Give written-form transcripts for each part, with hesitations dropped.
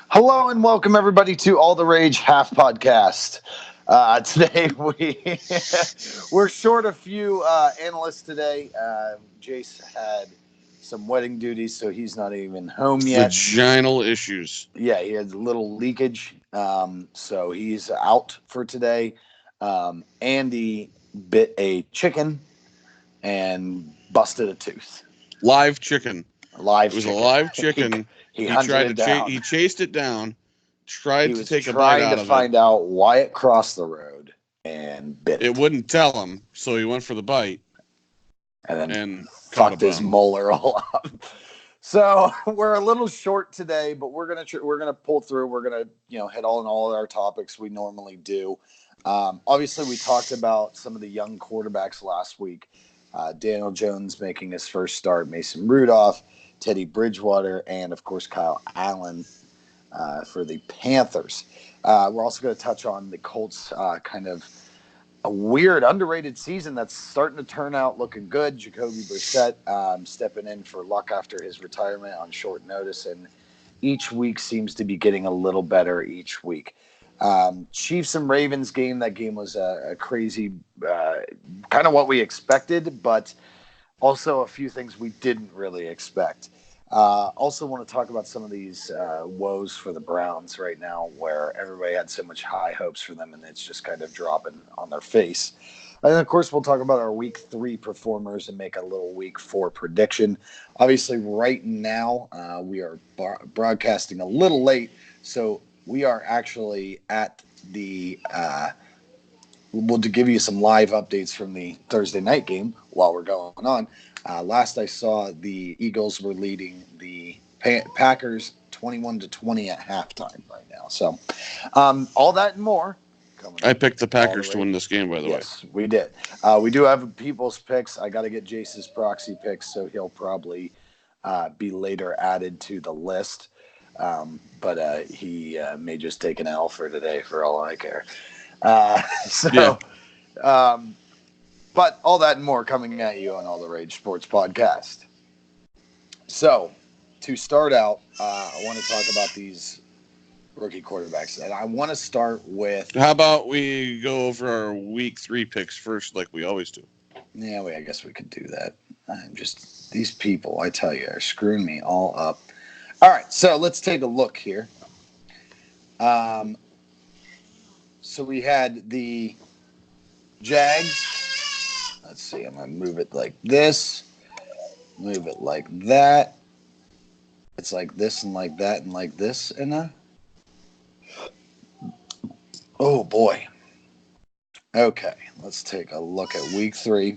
Hello and welcome everybody to All the Rage Half Podcast. Today we're short a few analysts today. Jace had some wedding duties, so he's not even home yet. Vaginal issues. Yeah, he had a little leakage, so he's out for today. Andy bit a chicken and busted a tooth. Live chicken. A live It was a chicken. live chicken. He He hunted tried it to down. he chased it down, He tried to was take a bite trying to out of it. find out why it crossed the road and bit It it, wouldn't tell him, so he went for the bite and then and caught a fucked his bone. molar all up. So we're a little short today, but we're gonna pull through. We're gonna hit all our topics we normally do. Obviously, we talked about some of the young quarterbacks last week. Daniel Jones making his first start, Mason Rudolph, Teddy Bridgewater, and of course Kyle Allen for the Panthers. We're also going to touch on the Colts kind of a weird, underrated season that's starting to turn out looking good. Jacoby Brissett stepping in for Luck after his retirement on short notice, and each week seems to be getting a little better each week. Chiefs and Ravens game. That game was a crazy, kind of what we expected, but also a few things we didn't really expect. Also, want to talk about some of these woes for the Browns right now, where everybody had so much high hopes for them, and it's just kind of dropping on their face. And of course, we'll talk about our week 3 performers and make a little week 4 prediction. Obviously, right now, we are broadcasting a little late, so we are actually at the. We'll to give you some live updates from the Thursday night game while we're going on. Last I saw, the Eagles were leading the Packers 21-20 at halftime right now. So, all that and more coming I up. picked the All the Packers to rage. win this game, by the way. Yes, we did. We do have people's picks. I got to get Jace's proxy picks, so he'll probably be later added to the list. But he may just take an L for today, for all I care. Yeah. So, um, but all that and more coming at you on All the Rage Sports Podcast. So, to start out, I want to talk about these rookie quarterbacks, and I want to start with. How about we go over our week 3 picks first, like we always do? Yeah, I guess we could do that. I'm just these people, I tell you, are screwing me all up. All right, so let's take a look here. Um, so we had the Jags. Let's see, I'm gonna move it like this, move it like that. It's like this and like that and like this, and oh boy. Okay, let's take a look at week 3.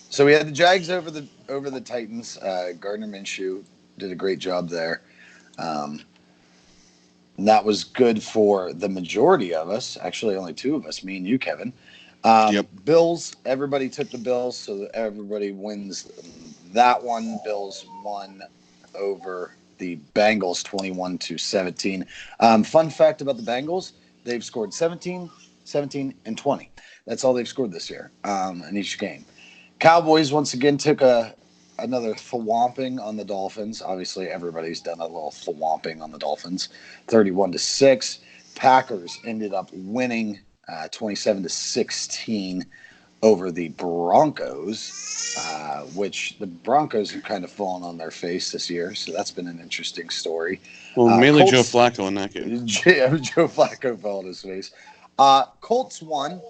So we had the Jags over the Titans. Gardner Minshew did a great job there. Um, and that was good for the majority of us. Actually, only 2 of us, me and you, Kevin. Yep. Bills, everybody took the Bills, so everybody wins that one. Bills won over the Bengals 21-17. Fun fact about the Bengals, they've scored 17, 17, and 20. That's all they've scored this year in each game. Cowboys once again took another thwomping on the Dolphins. Obviously, everybody's done a little thwomping on the Dolphins, 31-6. Packers ended up winning 27-16 over the Broncos, which the Broncos have kind of fallen on their face this year. So that's been an interesting story. Well, mainly Joe Colts, Flacco in that game. Joe Flacco fell on his face. Colts won.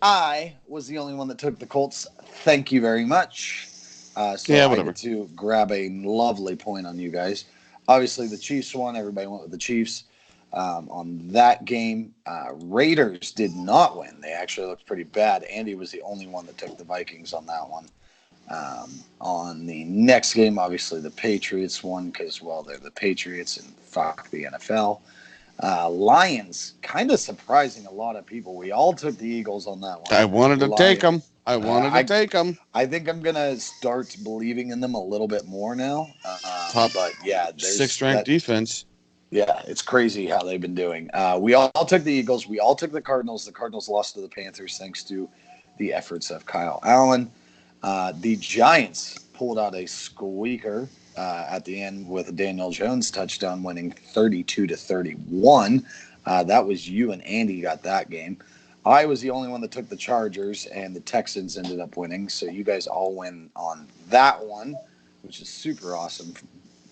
I was the only one that took the Colts. Thank you very much. So Yeah, I whatever. get to grab a lovely point on you guys. Obviously, the Chiefs won. Everybody went with the Chiefs on that game. Raiders did not win. They actually looked pretty bad. Andy was the only one that took the Vikings on that one. On the next game, obviously, the Patriots won because, well, they're the Patriots and fuck the NFL. Lions, kind of surprising a lot of people. We all took the Eagles on that one. I wanted to take Lion, them. I wanted to take them. I think I'm gonna start believing in them a little bit more now. Top But yeah, there's 6th ranked that. defense. Yeah, it's crazy how they've been doing. We all took the Eagles. We all took the Cardinals. The Cardinals lost to the Panthers thanks to the efforts of Kyle Allen. The Giants pulled out a squeaker at the end with a Daniel Jones touchdown, winning 32-31. That was you and Andy got that game. I was the only one that took the Chargers, and the Texans ended up winning. So you guys all win on that one, which is super awesome.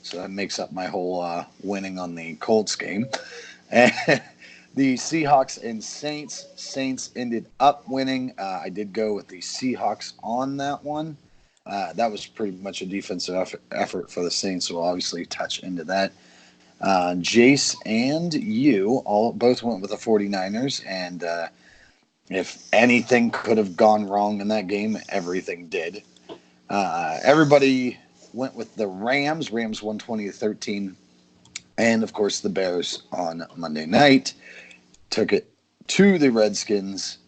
So that makes up my whole winning on the Colts game. And the Seahawks and Saints. Saints ended up winning. I did go with the Seahawks on that one. That was pretty much a defensive effort for the Saints, so we'll obviously touch into that. Jace and you both went with the 49ers, and if anything could have gone wrong in that game, everything did. Everybody went with the Rams. Rams won 20-13. And, of course, the Bears on Monday night took it to the Redskins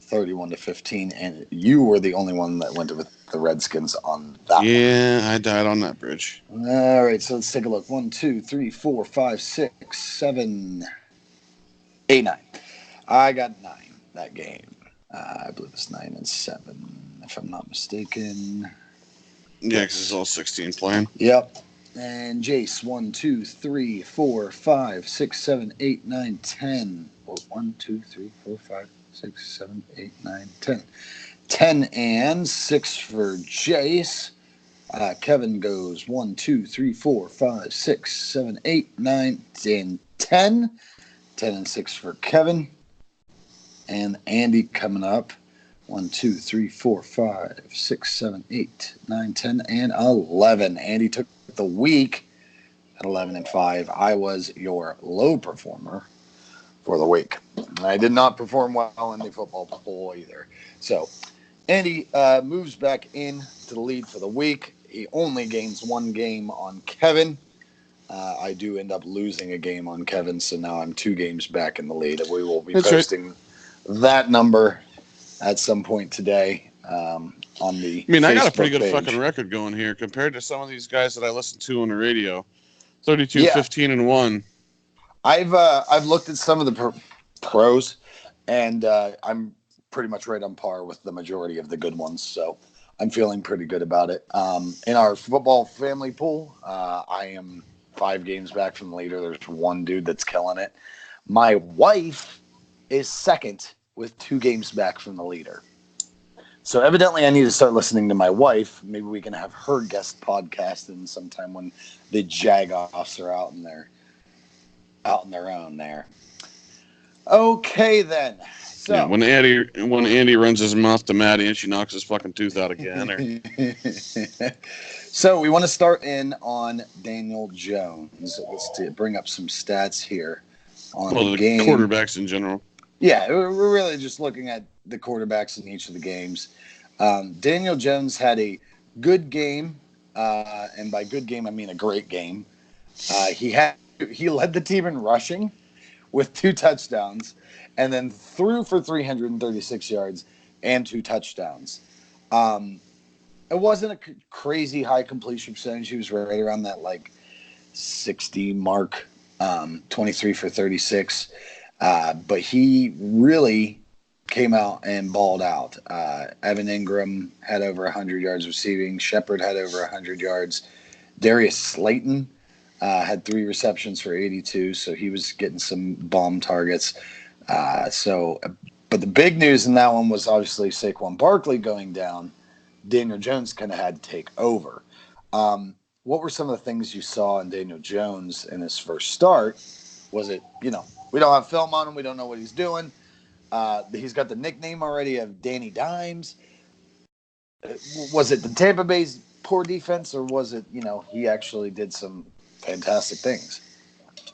31-15. And you were the only one that went with the Redskins on that one. Yeah, I died on that bridge. All right, so let's take a look. 1, 2, 3, 4, 5, 6, 7, 8, 9. I got 9 that game. I believe it's 9 and 7, if I'm not mistaken. Yeah, because it's all 16 playing. Yep. And Jace, 1, 2, 3, 4, 5, 6, 7, 8, 9, 10. 1, 2, 3, 4, 5, 6, 7, 8, 9, 10. 10 and 6 for Jace. Kevin goes 1, 2, 3, 4, 5, 6, 7, 8, 9, 10. 10 and 6 for Kevin. And Andy coming up. 1, 2, 3, 4, 5, 6, 7, 8, 9, 10, and 11. Andy took the week at 11 and 5. I was your low performer for the week. I did not perform well in the football poll either. So Andy moves back in to the lead for the week. He only gains 1 game on Kevin. I do end up losing a game on Kevin, so now I'm 2 games back in the lead. We will be posting that number at some point today on the I mean, I got a pretty Facebook good page. fucking record going here compared to some of these guys that I listen to on the radio. 32, 15, and 1. I've looked at some of the pros, and I'm pretty much right on par with the majority of the good ones. So I'm feeling pretty good about it. In our football family pool, I am 5 games back from the leader. There's 1 dude that's killing it. My wife is second with 2 games back from the leader. So evidently I need to start listening to my wife. Maybe we can have her guest podcast in sometime when the Jagoffs are out in their own there. Okay then. So yeah, when Andy runs his mouth to Maddie and she knocks his fucking tooth out again. So we want to start in on Daniel Jones. Let's bring up some stats here on the game. Quarterbacks in general. Yeah, we're really just looking at the quarterbacks in each of the games. Daniel Jones had a good game, and by good game I mean a great game. He led the team in rushing with 2 touchdowns, and then threw for 336 yards and 2 touchdowns. It wasn't a crazy high completion percentage. He was right around that 60 mark, 23 for 36. But he really came out and balled out. Evan Ingram had over 100 yards receiving. Shepard had over 100 yards. Darius Slayton had 3 receptions for 82, so he was getting some bomb targets. But the big news in that one was obviously Saquon Barkley going down. Daniel Jones kind of had to take over. What were some of the things you saw in Daniel Jones in his first start? Was it, we don't have film on him. We don't know what he's doing. He's got the nickname already of Danny Dimes. Was it the Tampa Bay's poor defense, or was it, he actually did some fantastic things?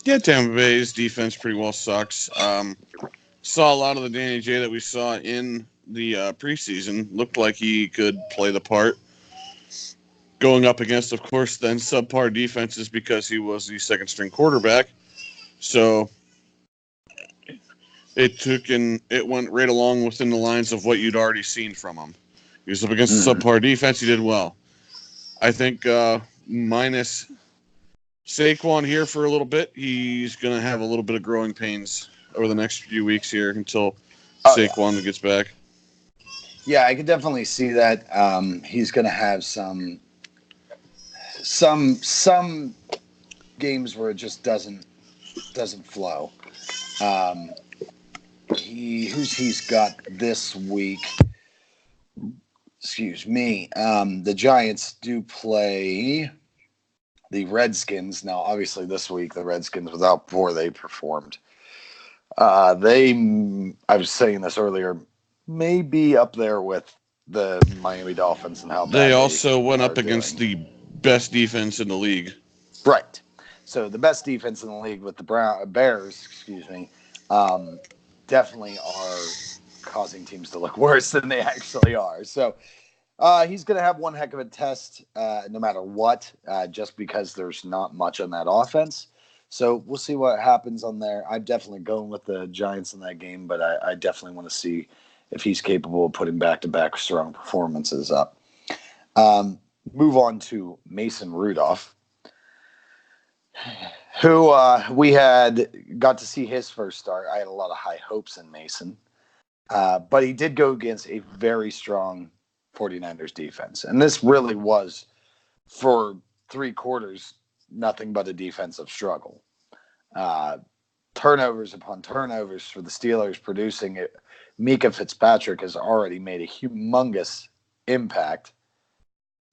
Yeah, Tampa Bay's defense pretty well sucks. Saw a lot of the Danny J that we saw in the preseason. Looked like he could play the part. Going up against, of course, then subpar defenses because he was the second-string quarterback. So it went right along within the lines of what you'd already seen from him. He was up against the subpar defense. He did well. I think minus Saquon here for a little bit, he's going to have a little bit of growing pains over the next few weeks here until Saquon gets back. Yeah, I could definitely see that. He's going to have some some games where it just doesn't flow. Um, he's got this week. Excuse me. The Giants do play the Redskins. Now, obviously, this week the Redskins, without poor they performed. I was saying this earlier, may be up there with the Miami Dolphins and how They bad also went are up against doing. the best defense in the league. Right. So the best defense in the league with the Bears, excuse me, definitely are causing teams to look worse than they actually are. So he's going to have one heck of a test no matter what, just because there's not much on that offense. So we'll see what happens on there. I'm definitely going with the Giants in that game, but I definitely want to see if he's capable of putting back-to-back strong performances up. Move on to Mason Rudolph, who we had got to see his first start. I had a lot of high hopes in Mason, but he did go against a very strong 49ers defense. And this really was, for 3 quarters, nothing but a defensive struggle. Turnovers upon turnovers for the Steelers producing it. Mika Fitzpatrick has already made a humongous impact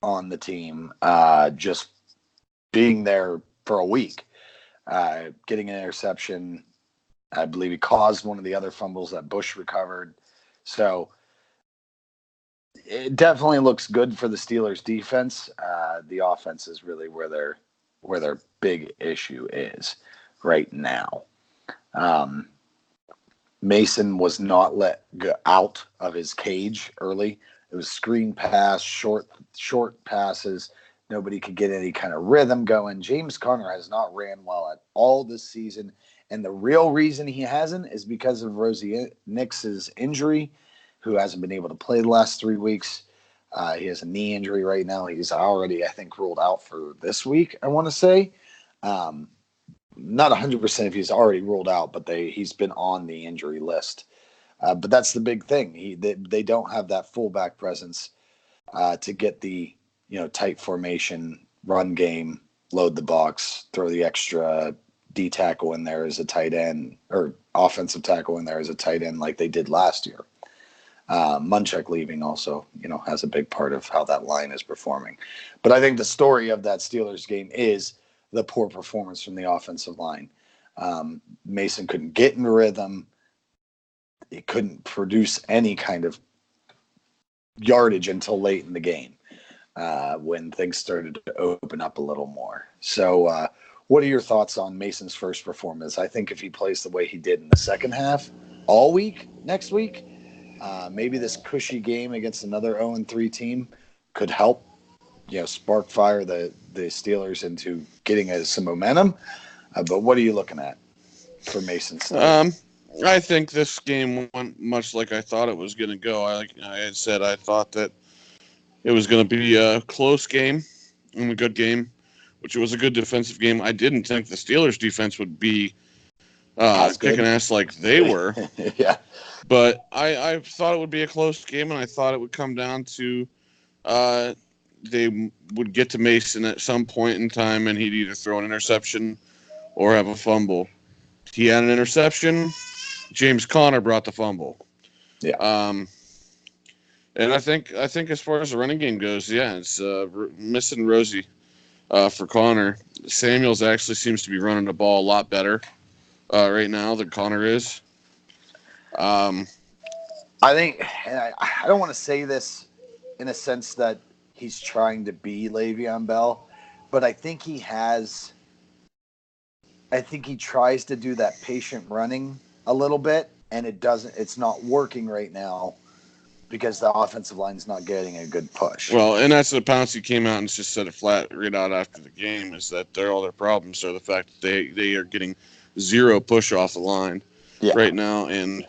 on the team, just being there for a week. Getting an interception. I believe he caused one of the other fumbles that Bush recovered. So it definitely looks good for the Steelers defense. The offense is really where their big issue is right now. Mason was not let go out of his cage early. It was screen pass, short passes. Nobody could get any kind of rhythm going. James Conner has not ran well at all this season. And the real reason he hasn't is because of Rosie Nix's injury, who hasn't been able to play the last 3 weeks. He has a knee injury right now. He's already, I think, ruled out for this week, I want to say. Not 100% if he's already ruled out, but he's been on the injury list. But that's the big thing. They don't have that fullback presence to get the tight formation, run game, load the box, throw the extra D tackle in there as a tight end, or offensive tackle in there as a tight end like they did last year. Munchak leaving also, has a big part of how that line is performing. But I think the story of that Steelers game is the poor performance from the offensive line. Mason couldn't get in rhythm. He couldn't produce any kind of yardage until late in the game when things started to open up a little more. So what are your thoughts on Mason's first performance? I think if he plays the way he did in the second half all week next week, maybe this cushy game against another 0-3 team could help, spark fire the Steelers into getting some momentum. But what are you looking at for Mason State? I think this game went much like I thought it was going to go. I had said I thought that it was going to be a close game and a good game, which was a good defensive game. I didn't think the Steelers' defense would be kicking ass like they were. Yeah. But I thought it would be a close game, and I thought it would come down to they would get to Mason at some point in time, and he'd either throw an interception or have a fumble. He had an interception. James Conner brought the fumble. Yeah. And I think as far as the running game goes, yeah, it's missing Rosie for Conner. Samuels actually seems to be running the ball a lot better right now than Conner is. I think, and I don't want to say this in a sense that he's trying to be Le'Veon Bell, but I think he tries to do that patient running a little bit, and it's not working right now because the offensive line's not getting a good push. Well, and that's what Pouncey came out and just said it flat right out after the game, is that all their problems are the fact that they are getting zero push off the line right now, and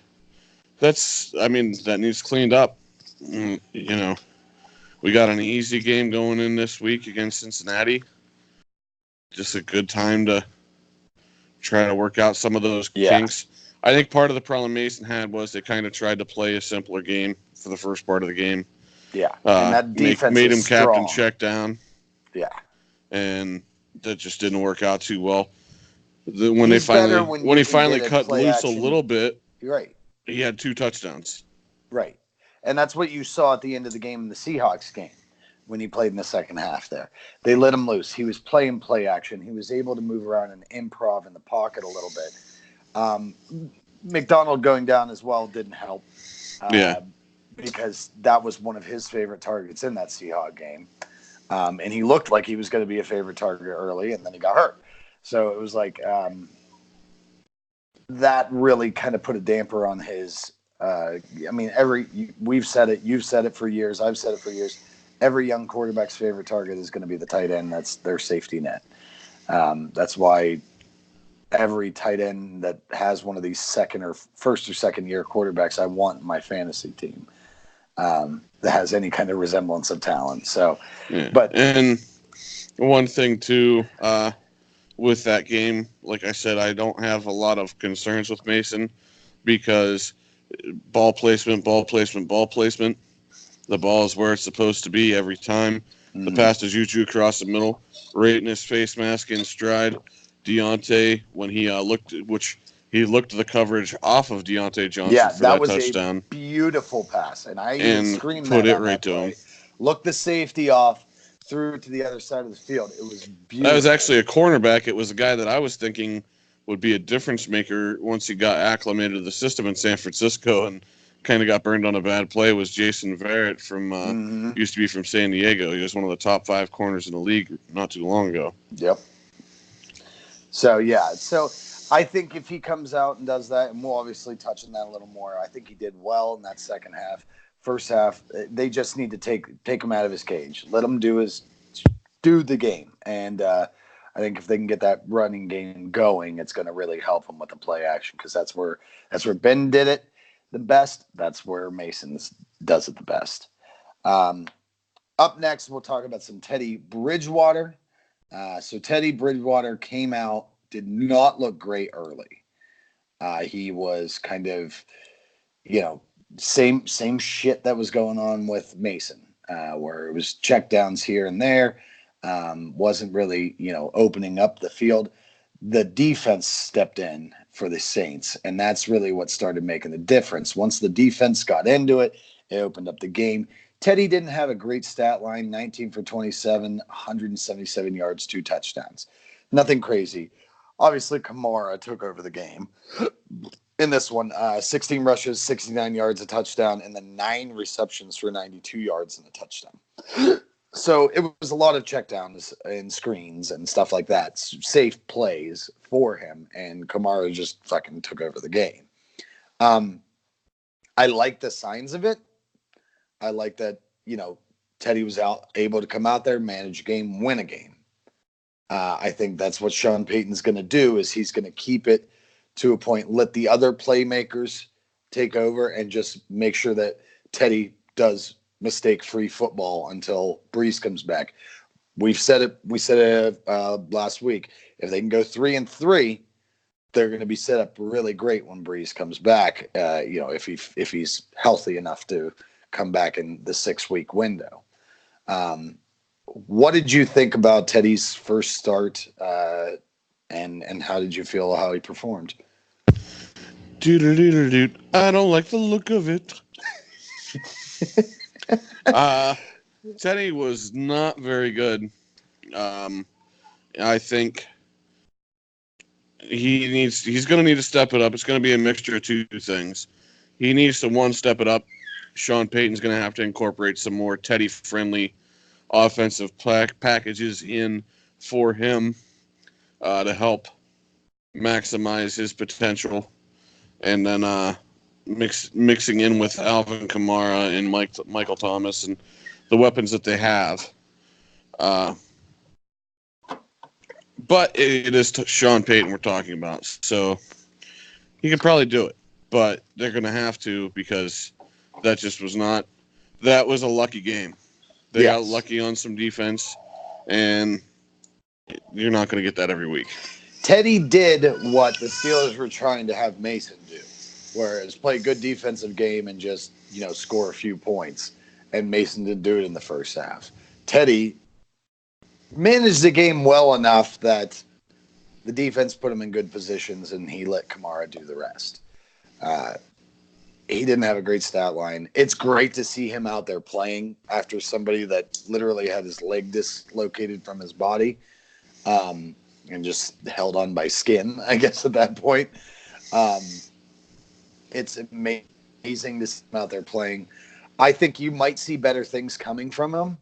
that needs cleaned up. We got an easy game going in this week against Cincinnati. Just a good time to try to work out some of those kinks. I think part of the problem Mason had was they kind of tried to play a simpler game for the first part of the game. Yeah, and that defense made him strong. captain check down. Yeah, and that just didn't work out too well. When He's better he you can finally get a cut play loose a action. little bit, Right. he had 2 touchdowns. Right. And that's what you saw at the end of the game in the Seahawks game when he played in the second half there. They let him loose. He was playing play action. He was able to move around and improv in the pocket a little bit. McDonald going down as well didn't help. Yeah. Because that was one of his favorite targets in that Seahawks game. And he looked like he was going to be a favorite target early, and then he got hurt. So it was like that really kind of put a damper on his. We've said it, you've said it for years, I've said it for years. Every young quarterback's favorite target is going to be the tight end. That's their safety net. That's why every tight end that has one of these first or second year quarterbacks, I want in my fantasy team that has any kind of resemblance of talent. So, Yeah. But and one thing too, with that game, like I said, I don't have a lot of concerns with Mason because ball placement. The ball is where it's supposed to be every time. The pass to Juju across the middle, right in his face mask in stride. Deontay, when he looked the coverage off of Deontay Johnson for that touchdown. A beautiful pass, and I even and screamed put that it on right that to play. him. Looked the safety off, threw it to the other side of the field. It was beautiful. That was actually a cornerback. It was a guy that I was thinking would be a difference maker once he got acclimated to the system in San Francisco and kind of got burned on a bad play. Was Jason Verrett from used to be from San Diego. He was one of the top 5 corners in the league not too long ago. Yep. So I think if he comes out and does that, and we'll obviously touch on that a little more, I think he did well in that second half. First half, they just need to take him out of his cage, let him do the game, and I think if they can get that running game going, it's going to really help him with the play action because that's where Ben did it the best. That's where Mason does it the best. Up next, we'll talk about some Teddy Bridgewater. So Teddy Bridgewater came out, did not look great early. He was kind of, same shit that was going on with Mason, where it was checkdowns here and there. Wasn't really, opening up the field. The defense stepped in for the Saints, and that's really what started making the difference. Once the defense got into it, it opened up the game. Teddy didn't have a great stat line, 19 for 27, 177 yards, 2 touchdowns. Nothing crazy. Obviously, Kamara took over the game in this one. 16 rushes, 69 yards, a touchdown, and then 9 receptions for 92 yards and a touchdown. So it was a lot of checkdowns and screens and stuff like that. Safe plays for him, and Kamara just fucking took over the game. I like the signs of it. I like that, Teddy was able to come out there, manage a game, win a game. I think that's what Sean Payton's going to do is he's going to keep it to a point, let the other playmakers take over and just make sure that Teddy does mistake-free football until Brees comes back. We said it last week. If they can go 3-3, they're going to be set up really great when Brees comes back. If he's healthy enough to come back in the 6-week window. What did you think about Teddy's first start, and how did you feel how he performed? I don't like the look of it. Teddy was not very good. I think he's going to need to step it up. It's going to be a mixture of 2 things. He needs to, step it up. Sean Payton's going to have to incorporate some more Teddy-friendly offensive packages in for him to help maximize his potential. And then mixing in with Alvin Kamara and Michael Thomas and the weapons that they have. But it is Sean Payton we're talking about. So he can probably do it. But they're going to have to because that just was not – that was a lucky game. They got lucky on some defense, and you're not going to get that every week. Teddy did what the Steelers were trying to have Mason do, whereas play good defensive game and just, score a few points. And Mason didn't do it in the first half. Teddy managed the game well enough that the defense put him in good positions, and he let Kamara do the rest. He didn't have a great stat line. It's great to see him out there playing after somebody that literally had his leg dislocated from his body, and just held on by skin, I guess, at that point. It's amazing to see him out there playing. I think you might see better things coming from him.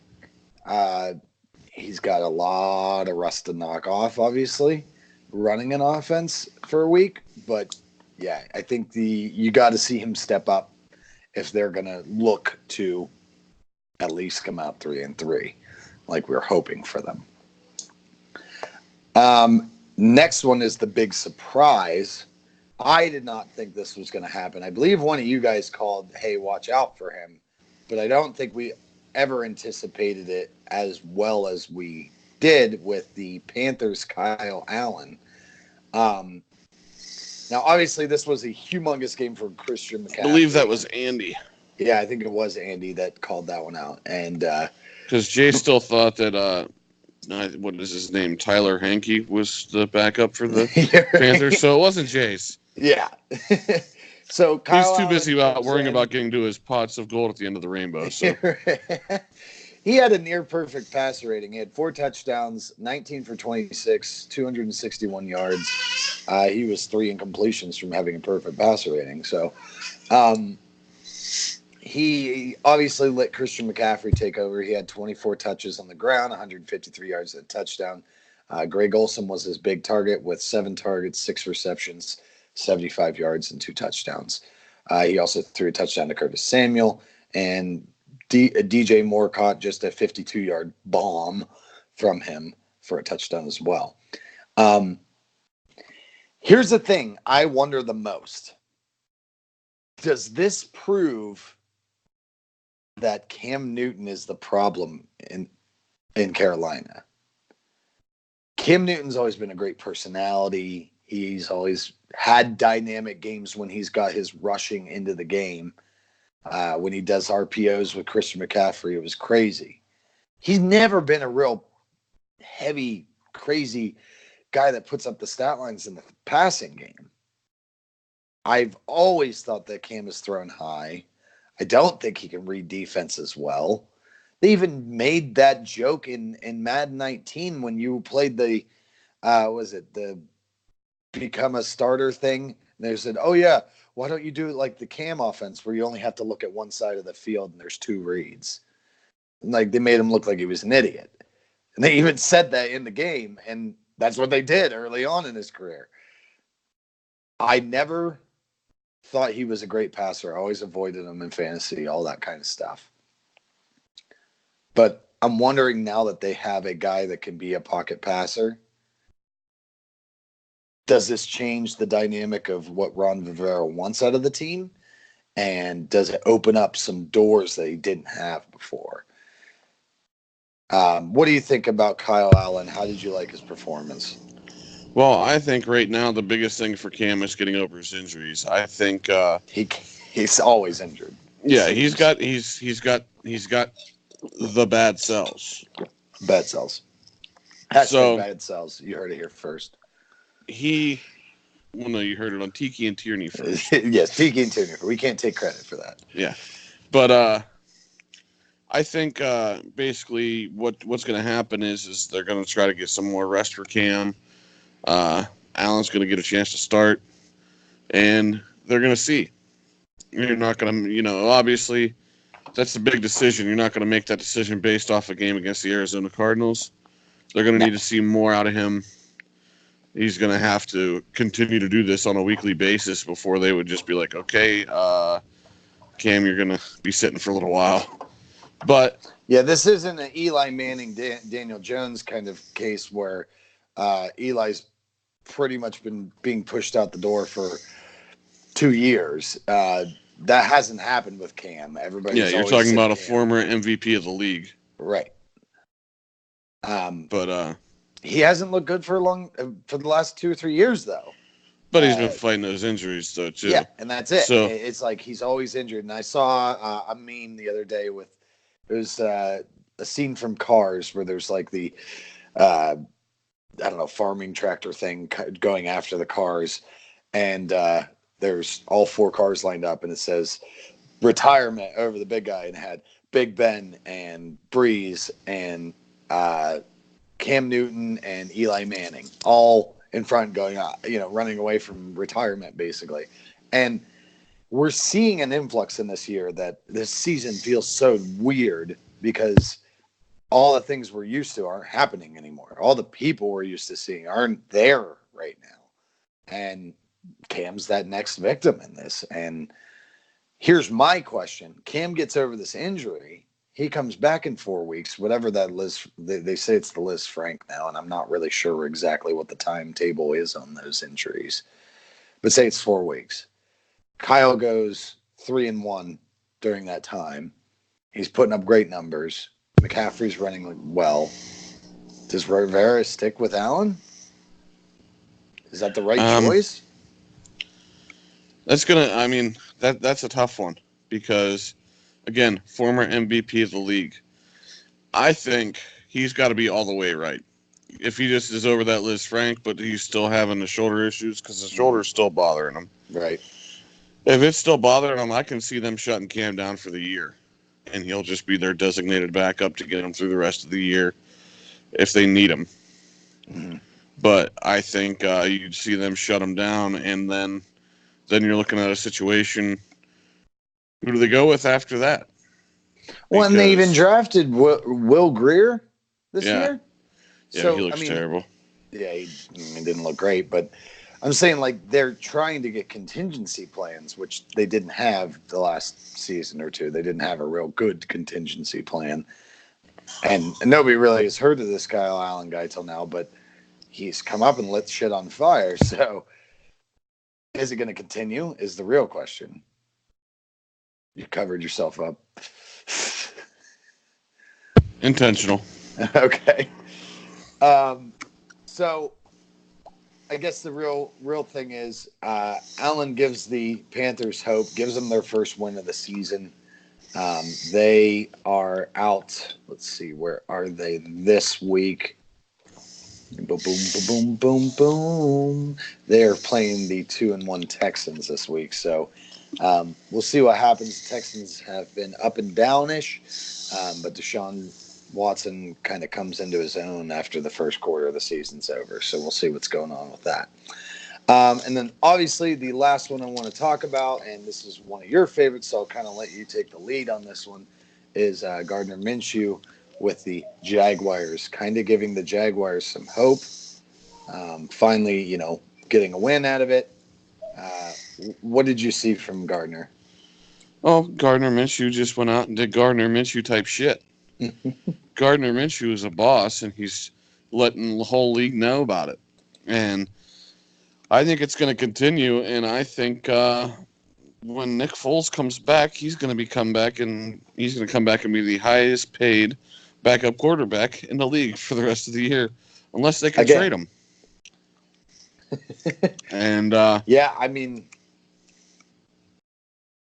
He's got a lot of rust to knock off, obviously, running an offense for a week. But yeah, I think you got to see him step up if they're going to look to at least come out 3-3, like we're hoping for them. Next one is the big surprise. I did not think this was going to happen. I believe one of you guys called, hey, watch out for him. But I don't think we ever anticipated it as well as we did with the Panthers' Kyle Allen. Now, obviously, this was a humongous game for Christian McCaffrey. I believe that was Andy. Yeah, I think it was Andy that called that one out. And because Jay still thought that what is his name? Tyler Hanke was the backup for the Panthers, so it wasn't Jay's. Yeah. So Kyle he's too busy worrying about getting to his pots of gold at the end of the rainbow. So he had a near perfect passer rating. He had 4 touchdowns, 19 for 26, 261 yards. He was 3 incompletions from having a perfect passer rating. So he obviously let Christian McCaffrey take over. He had 24 touches on the ground, 153 yards and a touchdown. Greg Olsen was his big target with 7 targets, 6 receptions, 75 yards and 2 touchdowns. He also threw a touchdown to Curtis Samuel, and DJ Moore caught just a 52-yard bomb from him for a touchdown as well. Here's the thing I wonder the most. Does this prove that Cam Newton is the problem in Carolina? Cam Newton's always been a great personality. He's always had dynamic games when he's got his rushing into the game. When he does RPOs with Christian McCaffrey, it was crazy. He's never been a real heavy, crazy guy that puts up the stat lines in the passing game. I've always thought that Cam is thrown high. I don't think he can read defenses well. They even made that joke in Madden 19 when you played the the become a starter thing. And they said, oh yeah, why don't you do it like the Cam offense where you only have to look at one side of the field and there's 2 reads? And like they made him look like he was an idiot. And they even said that in the game, and that's what they did early on in his career. I never thought he was a great passer. I always avoided him in fantasy, all that kind of stuff. But I'm wondering now that they have a guy that can be a pocket passer, does this change the dynamic of what Ron Rivera wants out of the team? And does it open up some doors that he didn't have before? What do you think about Kyle Allen? How did you like his performance? Well, I think right now the biggest thing for Cam is getting over his injuries. I think he's always injured. Yeah, he's got the bad cells. Bad cells. Bad cells. You heard it here first. No, you heard it on Tiki and Tierney first. Yes, Tiki and Tierney. We can't take credit for that. Yeah, but I think basically what's going to happen is they're going to try to get some more rest for Cam. Allen's going to get a chance to start, and they're going to see. You're not going to, obviously, that's the big decision. You're not going to make that decision based off a game against the Arizona Cardinals. They're going to need to see more out of him. He's going to have to continue to do this on a weekly basis before they would just be like, okay, Cam, you're going to be sitting for a little while. But yeah, this isn't an Eli Manning, Daniel Jones kind of case where Eli's pretty much been being pushed out the door for 2 years. That hasn't happened with Cam. You're talking about a former MVP of the league, right? But he hasn't looked good for the last 2 or 3 years, though. But he's been fighting those injuries, though, too. Yeah, and that's it. So it's like he's always injured. And I saw a meme the other day it was a scene from Cars where there's like the I don't know, farming tractor thing going after the cars. And there's all 4 cars lined up, and it says retirement over the big guy, and had Big Ben and Breeze and uh, Cam Newton and Eli Manning all in front going, running away from retirement basically. And we're seeing an influx in this year that this season feels so weird because all the things we're used to aren't happening anymore. All the people we're used to seeing aren't there right now. And Cam's that next victim in this. And here's my question. Cam gets over this injury. He comes back in 4 weeks, whatever that Liz, they say it's the Liz Frank now, and I'm not really sure exactly what the timetable is on those injuries. But say it's 4 weeks. Kyle goes 3-1 during that time. He's putting up great numbers. McCaffrey's running well. Does Rivera stick with Allen? Is that the right choice? That's a tough one because, again, former MVP of the league. I think he's got to be all the way right. If he just is over that Liz Frank, but he's still having the shoulder issues because the shoulder's still bothering him. Right. If it's still bothering him, I can see them shutting Cam down for the year. And he'll just be their designated backup to get him through the rest of the year if they need him. Mm-hmm. But I think you'd see them shut him down, and then you're looking at a situation. Who do they go with after that? Well, and they even drafted Will Greer this year. Yeah, so, he looks terrible. Yeah, he didn't look great, but I'm saying like they're trying to get contingency plans, which they didn't have the last season or two. They didn't have a real good contingency plan. And nobody really has heard of this Kyle Allen guy till now, but he's come up and lit shit on fire. So is it going to continue is the real question. You covered yourself up. Intentional. Okay. So I guess the real thing is Allen gives the Panthers hope, gives them their first win of the season. They are out. Let's see, where are they this week? Boom, boom, boom, boom, boom. They're playing the 2-1 Texans this week. So we'll see what happens. The Texans have been up and downish, but Deshaun Watson kind of comes into his own after the first quarter of the season's over. So we'll see what's going on with that. And then obviously the last one I want to talk about, and this is one of your favorites, so I'll kind of let you take the lead on this one, is Gardner Minshew with the Jaguars, kind of giving the Jaguars some hope. Finally, getting a win out of it. What did you see from Gardner? Oh, Gardner Minshew just went out and did Gardner Minshew type shit. Gardner Minshew is a boss, and he's letting the whole league know about it. And I think it's going to continue, and I think when Nick Foles comes back, he's going to come back and be the highest paid backup quarterback in the league for the rest of the year, unless they can trade him. And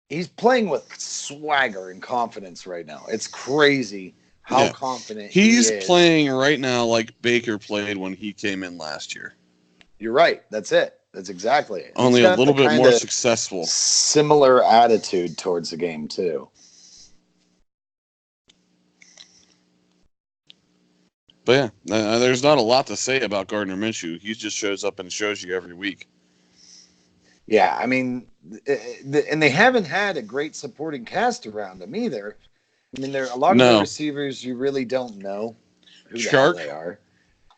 he's playing with swagger and confidence right now. It's crazy how confident he's playing right now like Baker played when he came in last year. You're right. That's it. That's exactly it. Only a little bit more successful. Similar attitude towards the game, too. But yeah, there's not a lot to say about Gardner Minshew. He just shows up and shows you every week. Yeah, I mean, and they haven't had a great supporting cast around them either. I mean, there are a lot of the receivers you really don't know who the hell they are.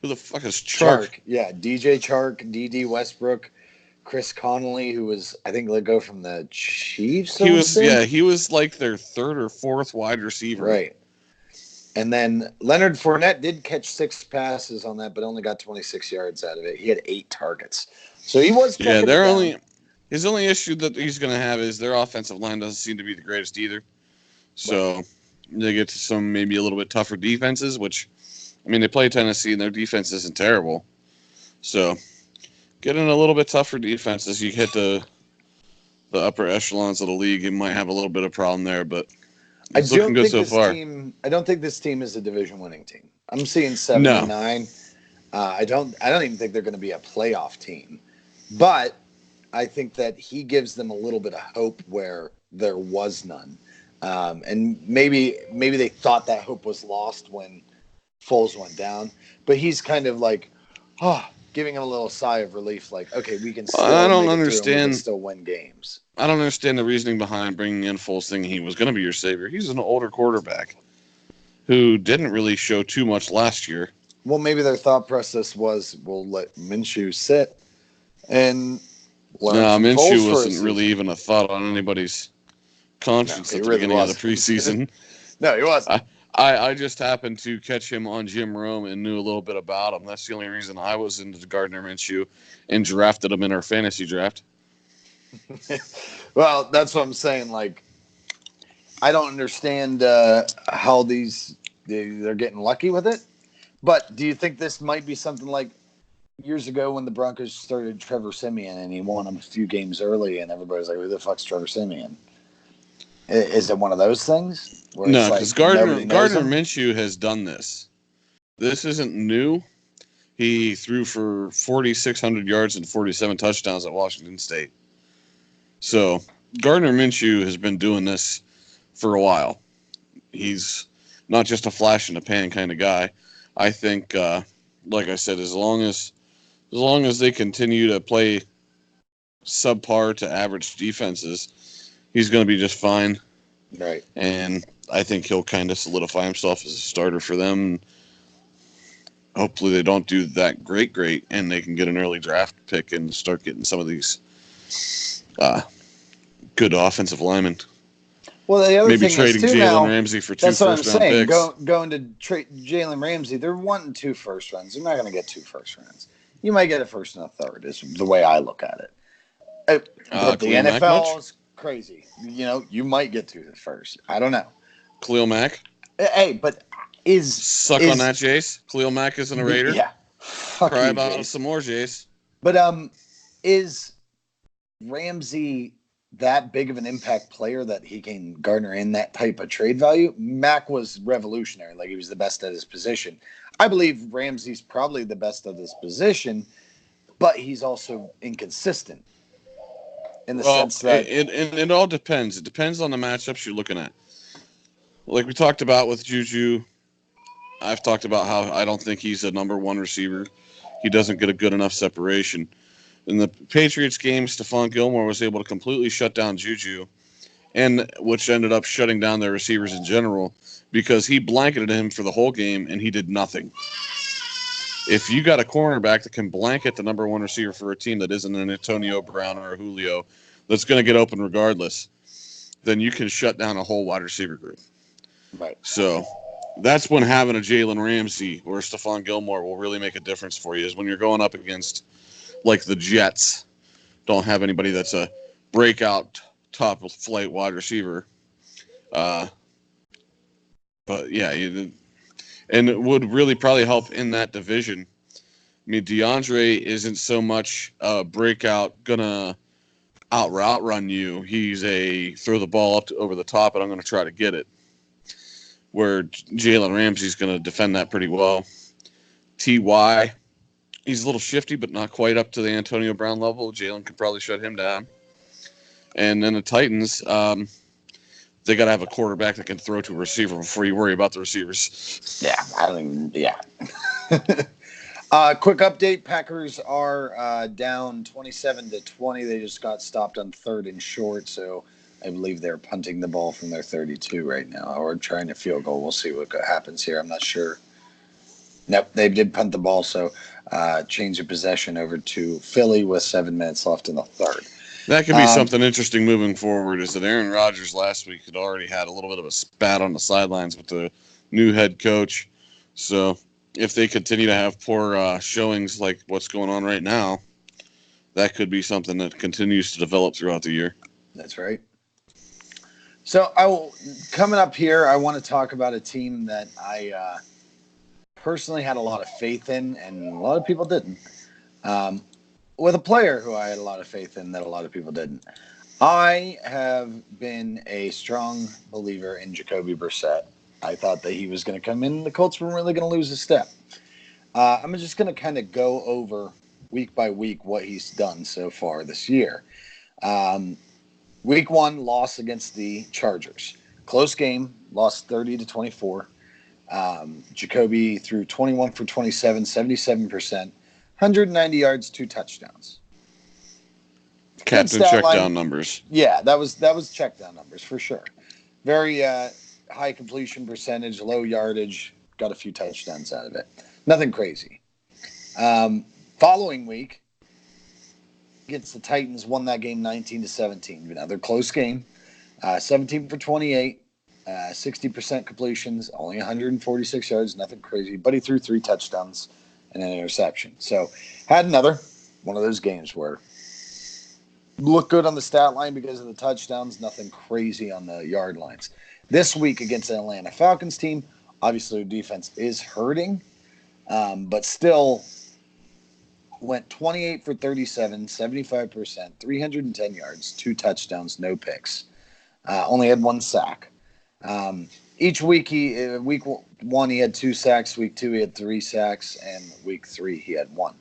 Who the fuck is Chark? Yeah, DJ Chark, D.D. Westbrook, Chris Connolly, who was, I think, let go from the Chiefs. He was like their third or fourth wide receiver. Right. And then Leonard Fournette did catch 6 passes on that, but only got 26 yards out of it. He had 8 targets. So he was his only issue that he's going to have is their offensive line doesn't seem to be the greatest either. So they get to some maybe a little bit tougher defenses, which, I mean, they play Tennessee and their defense isn't terrible. So getting a little bit tougher defenses, you hit the upper echelons of the league, you might have a little bit of problem there. But It's looking good so far. I don't think this team is a division-winning team. I'm seeing 7-9. I don't even think they're going to be a playoff team, but I think that he gives them a little bit of hope where there was none, and maybe they thought that hope was lost when Foles went down, but he's kind of like, giving him a little sigh of relief, like, okay, we can still I don't make it through and we can understand. still win games. I don't understand the reasoning behind bringing in Foles, thinking he was going to be your savior. He's an older quarterback who didn't really show too much last year. Well, maybe their thought process was, we'll let Minshew sit and learn from Foles Minshew for wasn't really even a thought on anybody's conscience at the beginning of the preseason. No, he wasn't. I just happened to catch him on Jim Rome and knew a little bit about him. That's the only reason I was into Gardner Minshew and drafted him in our fantasy draft. Well, that's what I'm saying. Like, I don't understand how they're getting lucky with it. But do you think this might be something like years ago when the Broncos started Trevor Siemian and he won them a few games early and everybody's like, who the fuck's Trevor Siemian? Is it one of those things? No, because Gardner Minshew has done this. This isn't new. He threw for 4,600 yards and 47 touchdowns at Washington State. So Gardner Minshew has been doing this for a while. He's not just a flash in the pan kind of guy. I think, like I said, as long as they continue to play subpar to average defenses, he's going to be just fine. Right. And I think he'll kind of solidify himself as a starter for them. Hopefully they don't do that great, and they can get an early draft pick and start getting some of these good offensive linemen. Well, the other maybe thing trading Jalen Ramsey for 2 first-round picks. Going to trade Jalen Ramsey, they're wanting 2 first rounds. They're not going to get 2 first rounds. You might get a first and a third. Is the way I look at it. But the NFL is crazy. You know, you might get 2 first. I don't know. Khalil Mack. Hey, but on that, Jace. Khalil Mack isn't a Raider. Yeah. Cry about it some more, Jace. But is Ramsey that big of an impact player that he can garner in that type of trade value? Mack was revolutionary. Like, he was the best at his position. I believe Ramsey's probably the best at his position, but he's also inconsistent in the sense that it all depends. It depends on the matchups you're looking at. Like we talked about with Juju, I've talked about how I don't think he's a number 1 receiver. He doesn't get a good enough separation. In the Patriots game, Stephon Gilmore was able to completely shut down Juju, and which ended up shutting down their receivers in general because he blanketed him for the whole game and he did nothing. If you got a cornerback that can blanket the number 1 receiver for a team that isn't an Antonio Brown or a Julio that's going to get open regardless, then you can shut down a whole wide receiver group. Right. So that's when having a Jalen Ramsey or Stephon Gilmore will really make a difference for you, is when you're going up against like the Jets. Don't have anybody that's a breakout top flight wide receiver. But yeah, and it would really probably help in that division. I mean, DeAndre isn't so much a breakout, gonna outrun you. He's a throw the ball up over the top and I'm gonna try to get it. Where Jalen Ramsey's gonna defend that pretty well. T.Y., he's a little shifty, but not quite up to the Antonio Brown level. Jalen could probably shut him down. And then the Titans, they got to have a quarterback that can throw to a receiver before you worry about the receivers. Yeah, quick update. Packers are down 27-20. They just got stopped on 3rd and short, so I believe they're punting the ball from their 32 right now, or trying a field goal. We'll see what happens here. I'm not sure. Nope, they did punt the ball, so change of possession over to Philly with 7 minutes left in the 3rd. That could be something interesting moving forward, is that Aaron Rodgers last week had already had a little bit of a spat on the sidelines with the new head coach. So if they continue to have poor showings like what's going on right now, that could be something that continues to develop throughout the year. That's right. So coming up here, I want to talk about a team that I personally had a lot of faith in, and a lot of people didn't. With a player who I had a lot of faith in that a lot of people didn't. I have been a strong believer in Jacoby Brissett. I thought that he was going to come in. The Colts were really going to lose a step. I'm just going to kind of go over week by week what he's done so far this year. Um, Week 1 loss against the Chargers, close game, lost 30-24. Jacoby threw 21 for 27, 77%, 190 yards, 2 touchdowns. Good Captain stat check line. down numbers. Yeah, that was check down numbers for sure. Very high completion percentage, low yardage, got a few touchdowns out of it. Nothing crazy. Following week against the Titans, won that game 19-17. Another close game. 17 for 28, 60% completions, only 146 yards, nothing crazy. But he threw 3 touchdowns and an interception. So had another one of those games where looked good on the stat line because of the touchdowns, nothing crazy on the yard lines. This week against the Atlanta Falcons team, obviously the defense is hurting, but still went 28 for 37, 75%, 310 yards, 2 touchdowns, no picks. Only had 1 sack. Each week, week 1 he had 2 sacks, week 2 he had 3 sacks, and week 3 he had 1.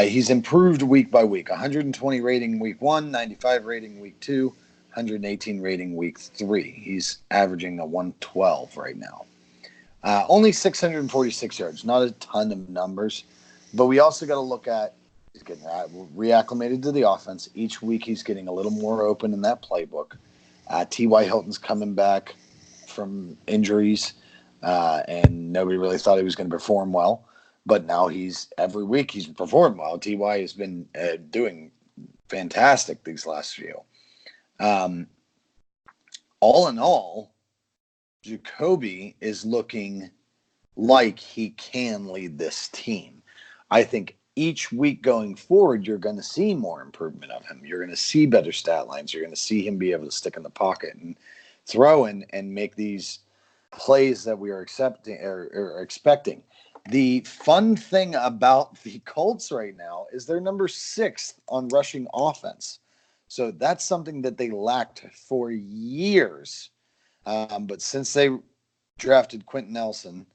He's improved week by week. 120 rating week 1, 95 rating week 2, 118 rating week 3. He's averaging a 112 right now. Only 646 yards, not a ton of numbers. But we also got to look at he's getting reacclimated to the offense. Each week he's getting a little more open in that playbook. T.Y. Hilton's coming back from injuries, and nobody really thought he was going to perform well. But now every week he's performed well. T.Y. has been doing fantastic these last few. All in all, Jacoby is looking like he can lead this team. I think each week going forward, you're going to see more improvement of him. You're going to see better stat lines. You're going to see him be able to stick in the pocket and throw and make these plays that we are expecting. The fun thing about the Colts right now is they're number 6 on rushing offense. So that's something that they lacked for years. But since they drafted Quentin Nelson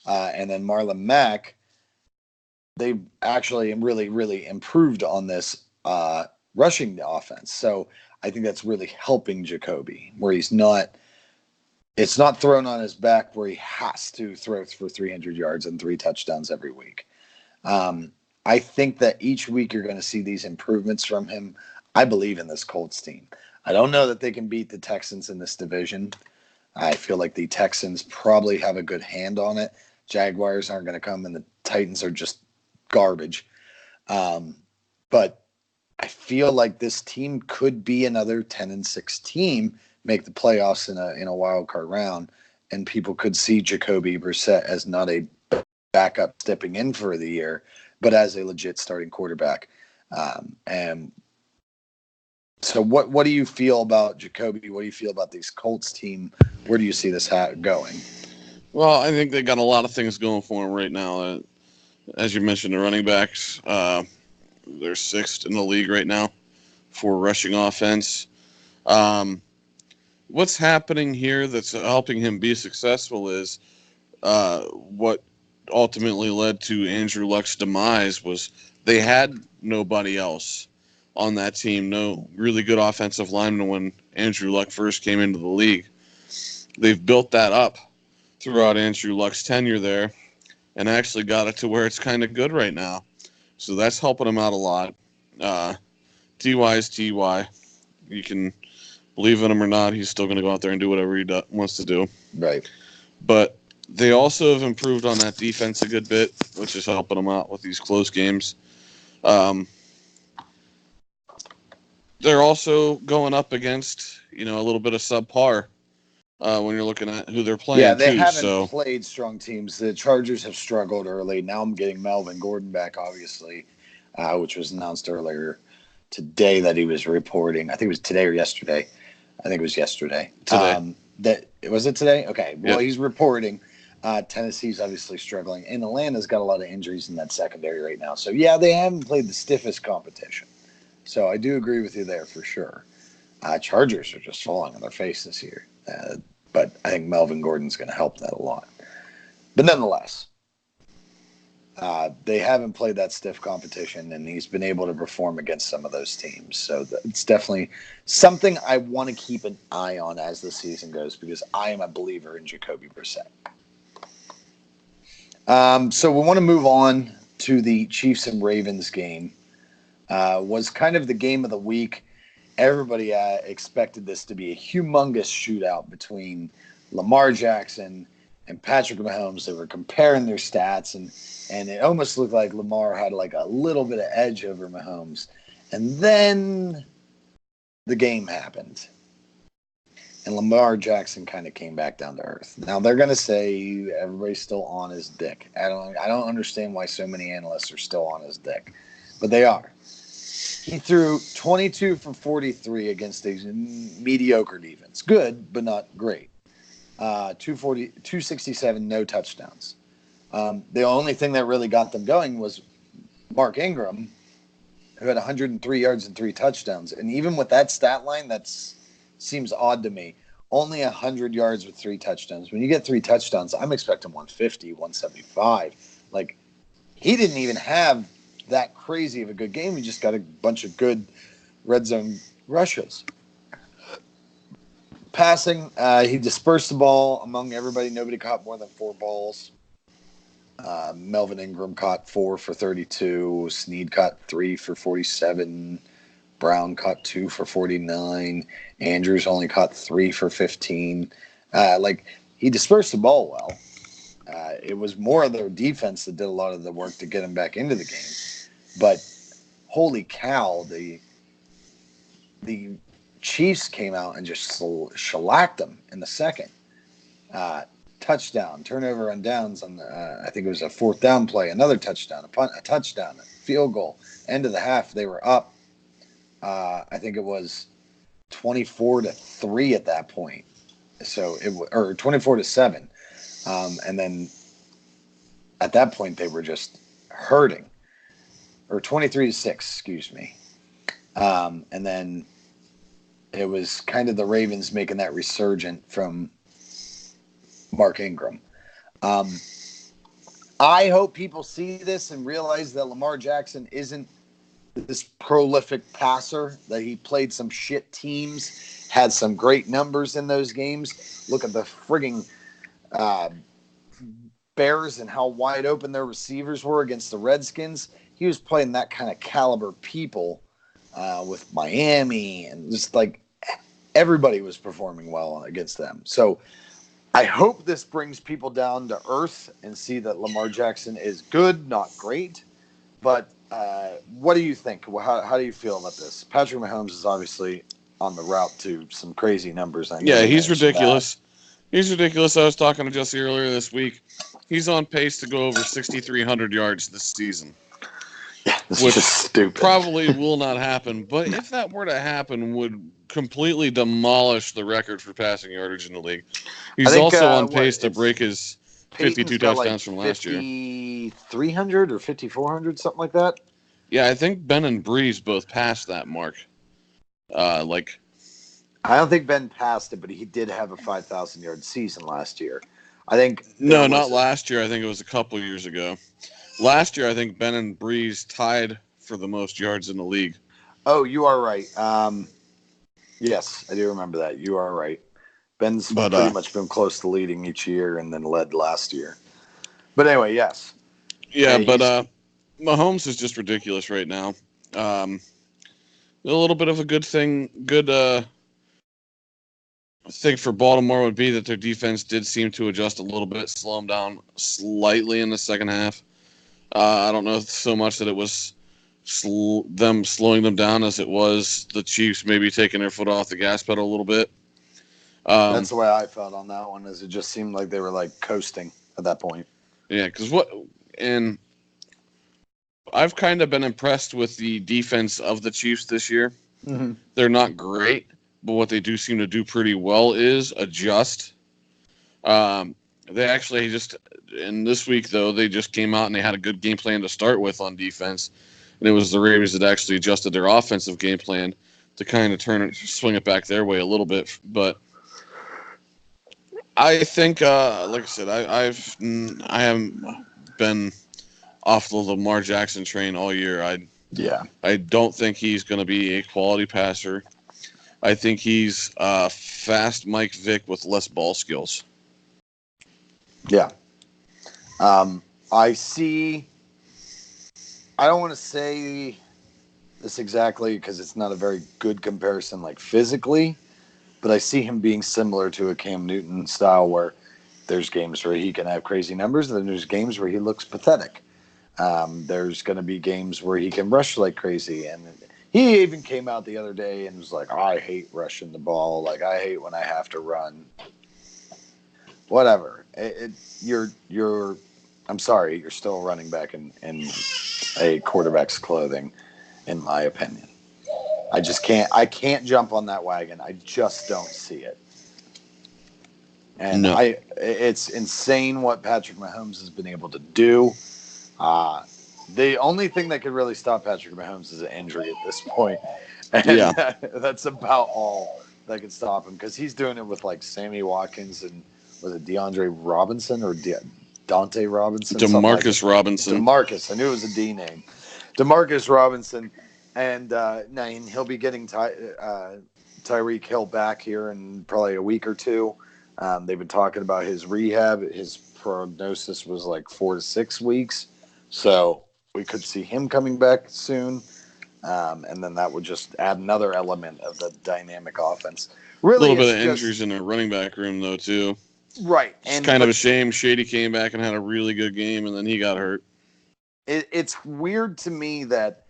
and then Marlon Mack, they actually really, really improved on this rushing the offense. So I think that's really helping Jacoby, where it's not thrown on his back where he has to throw for 300 yards and 3 touchdowns every week. I think that each week you're going to see these improvements from him. I believe in this Colts team. I don't know that they can beat the Texans in this division. I feel like the Texans probably have a good hand on it. Jaguars aren't going to come, and the Titans are just garbage. But I feel like this team could be another 10-6 team, make the playoffs in a wild card round, and people could see Jacoby Brissett as not a backup stepping in for the year, but as a legit starting quarterback. And so what do you feel about Jacoby? What do you feel about these Colts team? Where do you see this going? Well, I think they got a lot of things going for them right now. As you mentioned, the running backs, they're 6th in the league right now for rushing offense. What's happening here that's helping him be successful is what ultimately led to Andrew Luck's demise was they had nobody else on that team, no really good offensive lineman when Andrew Luck first came into the league. They've built that up throughout Andrew Luck's tenure there and actually got it to where it's kind of good right now. So that's helping him out a lot. T.Y. is T.Y. You can believe in him or not, he's still going to go out there and do whatever he wants to do. Right. But they also have improved on that defense a good bit, which is helping them out with these close games. They're also going up against, a little bit of subpar when you're looking at who they're playing. Yeah, they too. haven't played strong teams. The Chargers have struggled early. Now I'm getting Melvin Gordon back, obviously, which was announced earlier today that he was reporting. I think it was today or yesterday. I think it was yesterday. Today. Was it today? Okay. Well, Yep. He's reporting. Tennessee's obviously struggling, and Atlanta's got a lot of injuries in that secondary right now. So yeah, they haven't played the stiffest competition. So I do agree with you there for sure. Chargers are just falling on their face this year. But I think Melvin Gordon's going to help that a lot. But nonetheless, they haven't played that stiff competition, and he's been able to perform against some of those teams. So it's definitely something I want to keep an eye on as the season goes, because I am a believer in Jacoby Brissett. So we want to move on to the Chiefs and Ravens game. Was kind of the game of the week. Everybody expected this to be a humongous shootout between Lamar Jackson and Patrick Mahomes. They were comparing their stats, and it almost looked like Lamar had like a little bit of edge over Mahomes. And then the game happened, and Lamar Jackson kind of came back down to earth. Now they're going to say everybody's still on his dick. I don't understand why so many analysts are still on his dick, but they are. He threw 22 for 43 against a mediocre defense. Good, but not great. 267, no touchdowns. The only thing that really got them going was Mark Ingram, who had 103 yards and 3 touchdowns. And even with that stat line, that seems odd to me. Only 100 yards with 3 touchdowns. When you get 3 touchdowns, I'm expecting 150, 175. Like, he didn't even have that crazy of a good game. He just got a bunch of good red zone rushes. Passing, he dispersed the ball among everybody. Nobody caught more than 4 balls. Melvin Ingram caught 4 for 32. Snead caught 3 for 47. Brown caught 2 for 49. Andrews only caught 3 for 15. He dispersed the ball well. It was more of their defense that did a lot of the work to get him back into the game. But holy cow, the Chiefs came out and just shellacked them in the second. Touchdown, turnover on downs on I think it was a 4th down play, another touchdown, a punt, a touchdown, a field goal. End of the half, they were up. I think it was 24-3 at that point. So or 24-7. And then at that point they were just hurting. Or 23-6, excuse me. And then it was kind of the Ravens making that resurgent from Mark Ingram. I hope people see this and realize that Lamar Jackson isn't this prolific passer, that he played some shit teams, had some great numbers in those games. Look at the frigging Bears and how wide open their receivers were against the Redskins. He was playing that kind of caliber people with Miami, and just like everybody was performing well against them. So I hope this brings people down to earth and see that Lamar Jackson is good, not great. But what do you think? How do you feel about this? Patrick Mahomes is obviously on the route to some crazy numbers. Yeah, he's ridiculous. He's ridiculous. I was talking to Jesse earlier this week. He's on pace to go over 6,300 yards this season. Yeah, this which is just stupid. Probably will not happen. But if that were to happen, would completely demolish the record for passing yardage in the league. He's also on pace to break his 52 touchdowns from last year. 5,300 or 5,400, something like that. Yeah, I think Ben and Breeze both passed that mark. I don't think Ben passed it, but he did have a 5,000-yard season last year. I think no, not last year. I think it was a couple years ago. Last year, I think Ben and Breeze tied for the most yards in the league. Oh, you are right. Yes, I do remember that. You are right. Ben's pretty much been close to leading each year and then led last year. But anyway, yes. Yeah, but Mahomes is just ridiculous right now. A little bit of a good thing for Baltimore would be that their defense did seem to adjust a little bit, slow them down slightly in the second half. I don't know so much that it was them slowing them down as it was the Chiefs maybe taking their foot off the gas pedal a little bit. That's the way I felt on that one, is it just seemed like they were like coasting at that point. Yeah, and I've kind of been impressed with the defense of the Chiefs this year. Mm-hmm. They're not great, but what they do seem to do pretty well is adjust. They actually in this week, though, they just came out and they had a good game plan to start with on defense. And it was the Ravens that actually adjusted their offensive game plan to kind of swing it back their way a little bit. But I think, like I said, I haven't been off the Lamar Jackson train all year. I don't think he's going to be a quality passer. I think he's fast Mike Vick with less ball skills. Yeah. I see. I don't want to say this exactly because it's not a very good comparison, like physically, but I see him being similar to a Cam Newton style where there's games where he can have crazy numbers, and then there's games where he looks pathetic. There's going to be games where he can rush like crazy. And he even came out the other day and was like, I hate rushing the ball. Like, I hate when I have to run. Whatever. I'm sorry, you're still a running back in a quarterback's clothing, in my opinion. I can't jump on that wagon. I just don't see it. And No. It's insane what Patrick Mahomes has been able to do. The only thing that could really stop Patrick Mahomes is an injury at this point. And Yeah. That's about all that could stop him because he's doing it with like Sammy Watkins and was it DeAndre Robinson or Dante Robinson? DeMarcus Robinson. DeMarcus. I knew it was a D name. DeMarcus Robinson. And he'll be getting Tyreek Hill back here in probably a week or two. They've been talking about his rehab. His prognosis was like 4 to 6 weeks. So we could see him coming back soon. And then that would just add another element of the dynamic offense. Really, a little bit of injuries in the running back room, though, too. Right. It's kind of a shame. Shady came back and had a really good game, and then he got hurt. It's weird to me that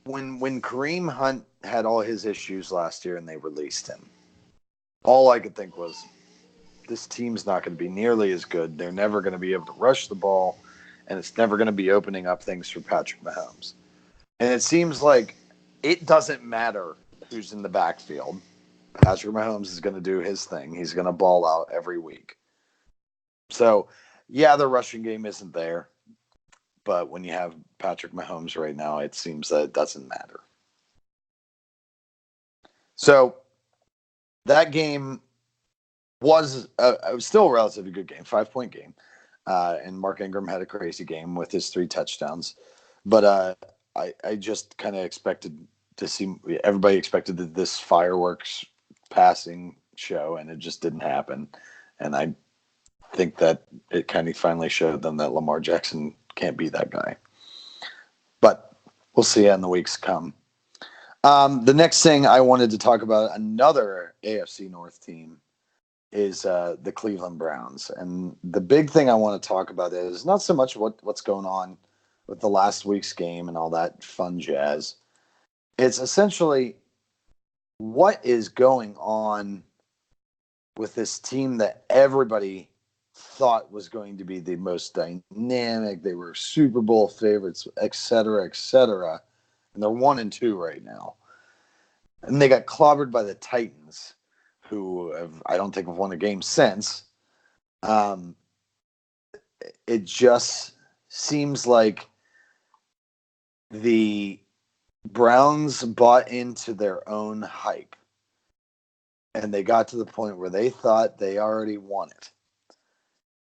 when Kareem Hunt had all his issues last year and they released him, all I could think was, this team's not going to be nearly as good. They're never going to be able to rush the ball, and it's never going to be opening up things for Patrick Mahomes. And it seems like it doesn't matter who's in the backfield. Patrick Mahomes is going to do his thing. He's going to ball out every week. So, yeah, the rushing game isn't there. But when you have Patrick Mahomes right now, it seems that it doesn't matter. So that game was still a relatively good game, 5-point game. And Mark Ingram had a crazy game with his 3 touchdowns. But I just kind of expected to see – everybody expected this fireworks passing show, and it just didn't happen. And I think that it kind of finally showed them that Lamar Jackson – can't be that guy. But we'll see in the weeks come. The next thing I wanted to talk about, another AFC North team, is the Cleveland Browns. And the big thing I want to talk about is not so much what's going on with the last week's game and all that fun jazz. It's essentially what is going on with this team that everybody thought was going to be the most dynamic. They were Super Bowl favorites, et cetera, and they're 1-2 right now. And they got clobbered by the Titans, who I don't think have won a game since. It just seems like the Browns bought into their own hype, and they got to the point where they thought they already won it.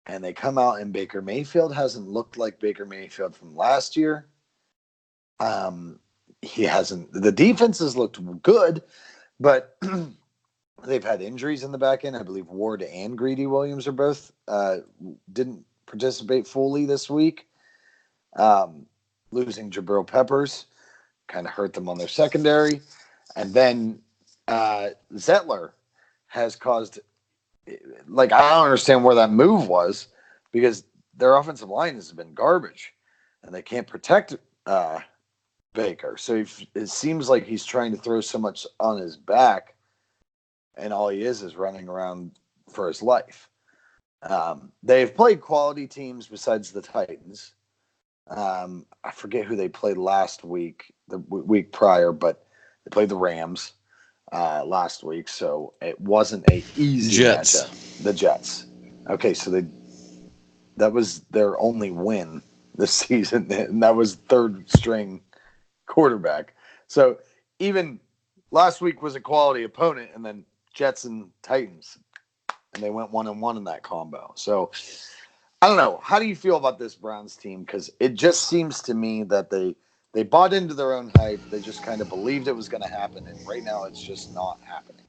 And they come out, and Baker Mayfield hasn't looked like Baker Mayfield from last year. He hasn't. The defense has looked good, but they've had injuries in the back end. I believe Ward and Greedy Williams are both didn't participate fully this week. Losing Jabril Peppers kind of hurt them on their secondary. And then Zettler has caused – like, I don't understand where that move was because their offensive line has been garbage and they can't protect Baker. So it seems like he's trying to throw so much on his back, and all he is running around for his life. They've played quality teams besides the Titans. I forget who they played last week, the week prior, but they played the Rams last week, so it wasn't a easy matchup. The Jets. Okay, so that was their only win this season, and that was third string quarterback. So even last week was a quality opponent, and then Jets and Titans, and they went 1-1 in that combo. So I don't know. How do you feel about this Browns team? Because it just seems to me that they bought into their own hype. They just kind of believed it was going to happen, and right now it's just not happening.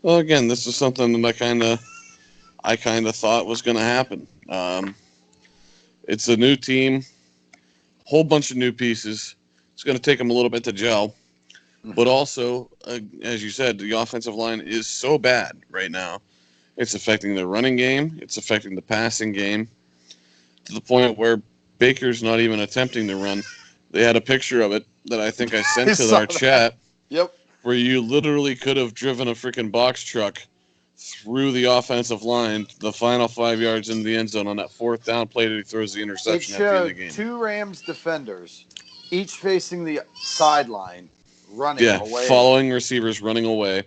Well, again, this is something that I kind of thought was going to happen. It's a new team, whole bunch of new pieces. It's going to take them a little bit to gel, but also, as you said, the offensive line is so bad right now. It's affecting the running game. It's affecting the passing game to the point where Baker's not even attempting to run. They had a picture of it that I think I sent to our chat. Yep. Where you literally could have driven a freaking box truck through the offensive line, the final 5 yards in the end zone on that fourth down play that he throws the interception at the end of the game. Two Rams defenders, each facing the sideline, running away. Following receivers running away.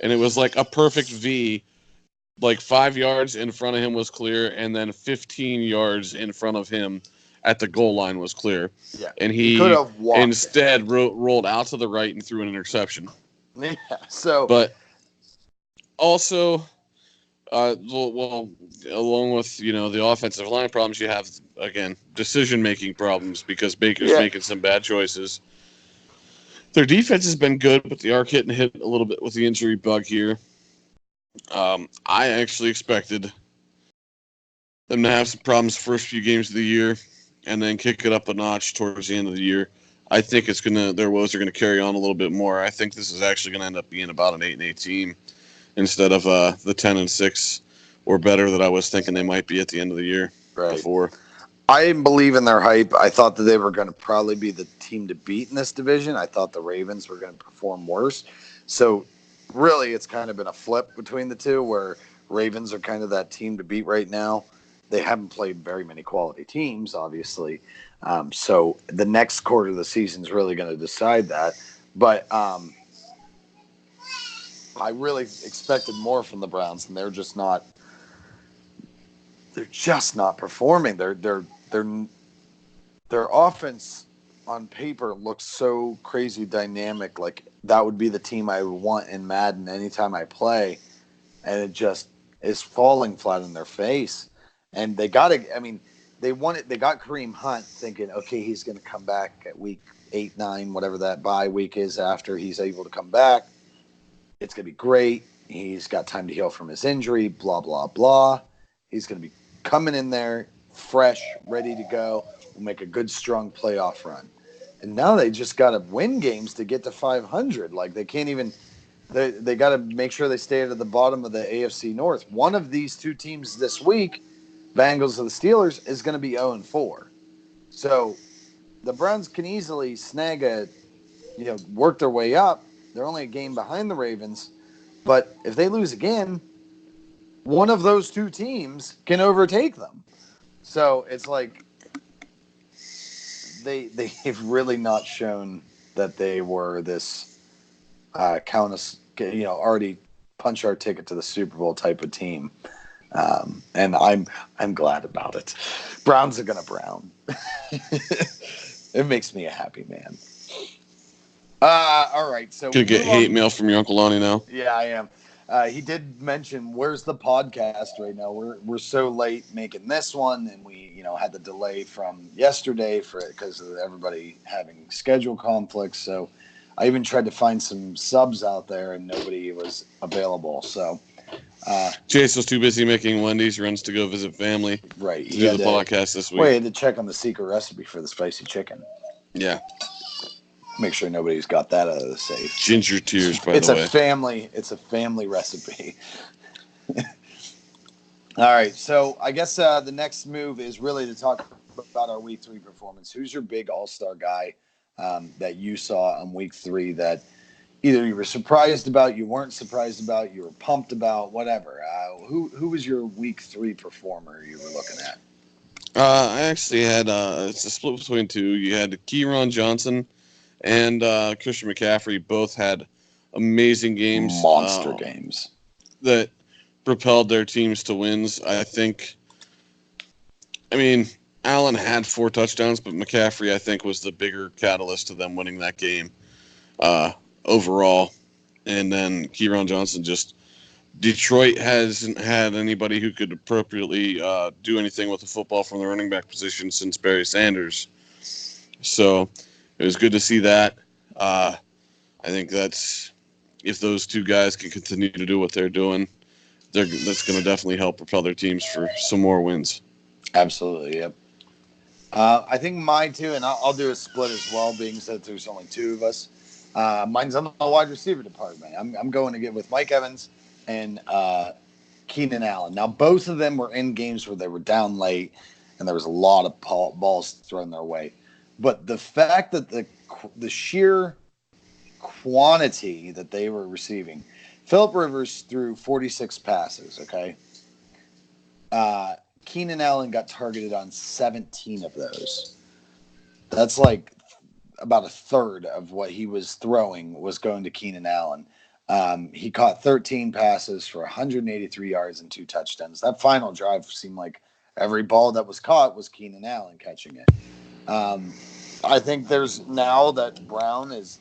And it was like a perfect V. Like 5 yards in front of him was clear, and then 15 yards in front of him at the goal line was clear. Yeah, and he could have walked instead rolled out to the right and threw an interception. Yeah, so. But also, well, along with the offensive line problems, you have again decision-making problems because Baker's making some bad choices. Their defense has been good, but they are getting hit a little bit with the injury bug here. I actually expected them to have some problems first few games of the year, and then kick it up a notch towards the end of the year. I think their woes are gonna carry on a little bit more. I think this is actually gonna end up being about an 8-8 team instead of the 10-6 or better that I was thinking they might be at the end of the year before. I didn't believe in their hype. I thought that they were going to probably be the team to beat in this division. I thought the Ravens were going to perform worse. So really, it's kind of been a flip between the two where Ravens are kind of that team to beat right now. They haven't played very many quality teams, obviously. So the next quarter of the season is really going to decide that. But I really expected more from the Browns, and they're just not. They're just not performing. Their offense on paper looks so crazy dynamic. Like that would be the team I would want in Madden anytime I play, and it just is falling flat in their face. And they got to. I mean, they got Kareem Hunt thinking, okay, he's going to come back at week 8, 9, whatever that bye week is after he's able to come back. It's going to be great. He's got time to heal from his injury. Blah blah blah. He's going to be coming in there fresh, ready to go. We'll make a good, strong playoff run. And now they just got to win games to get to 500. Like they can't even. They got to make sure they stay at the bottom of the AFC North. One of these two teams this week, Bengals or the Steelers, is going to be 0-4. So the Browns can easily work their way up. They're only a game behind the Ravens. But if they lose again, one of those two teams can overtake them. So it's like they've really not shown that they were this count us, already punch our ticket to the Super Bowl type of team. And I'm glad about it. Browns are gonna brown. It makes me a happy man. All right, so gonna get hate mail from your Uncle Lonnie now. Yeah, I am. He did mention, where's the podcast right now? We're so late making this one, and we had the delay from yesterday because of everybody having schedule conflicts. So I even tried to find some subs out there, and nobody was available. So Chase was too busy making Wendy's runs to go visit family. Right, he did the podcast this week. He had to check on the secret recipe for the spicy chicken. Yeah. Make sure nobody's got that out of the safe. Ginger tears, by the way. It's a family recipe. All right, so I guess the next move is really to talk about our Week 3 performance. Who's your big all-star guy that you saw on Week 3 that either you were surprised about, you weren't surprised about, you were pumped about, whatever? Who was your Week 3 performer you were looking at? I actually had it's a split between two. You had Kieran Johnson and Christian McCaffrey. Both had amazing games. Monster games. That propelled their teams to wins. Allen had 4 touchdowns, but McCaffrey, I think, was the bigger catalyst to them winning that game overall. And then Kieran Johnson just Detroit hasn't had anybody who could appropriately do anything with the football from the running back position since Barry Sanders. So it was good to see that. I think that's if those two guys can continue to do what they're doing, that's going to definitely help propel their teams for some more wins. Absolutely, yep. I think mine too, and I'll do a split as well, being said there's only two of us. Mine's on the wide receiver department. I'm going to get with Mike Evans and Keenan Allen. Now, both of them were in games where they were down late, and there was a lot of balls thrown their way. But the fact that the sheer quantity that they were receiving, Philip Rivers threw 46 passes. Okay, Keenan Allen got targeted on 17 of those. That's like about a third of what he was throwing was going to Keenan Allen. He caught 13 passes for 183 yards and 2 touchdowns. That final drive seemed like every ball that was caught was Keenan Allen catching it. I think there's now that Brown is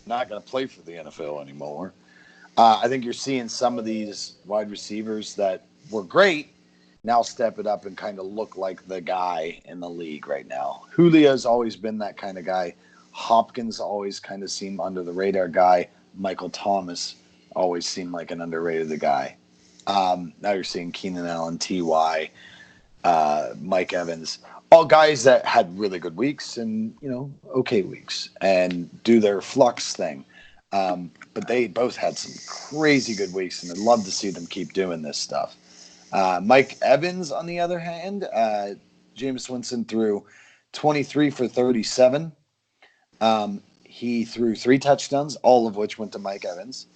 not going to play for the NFL anymore. I think you're seeing some of these wide receivers that were great now step it up and kind of look like the guy in the league right now. Julio's always been that kind of guy. Hopkins always kind of seemed under the radar guy. Michael Thomas always seemed like an underrated guy. Now you're seeing Keenan Allen, T.Y., Mike Evans, all guys that had really good weeks and, okay weeks and do their flux thing. But they both had some crazy good weeks, and I'd love to see them keep doing this stuff. Mike Evans, on the other hand, Jameis Winston threw 23 for 37. He threw 3 touchdowns, all of which went to Mike Evans.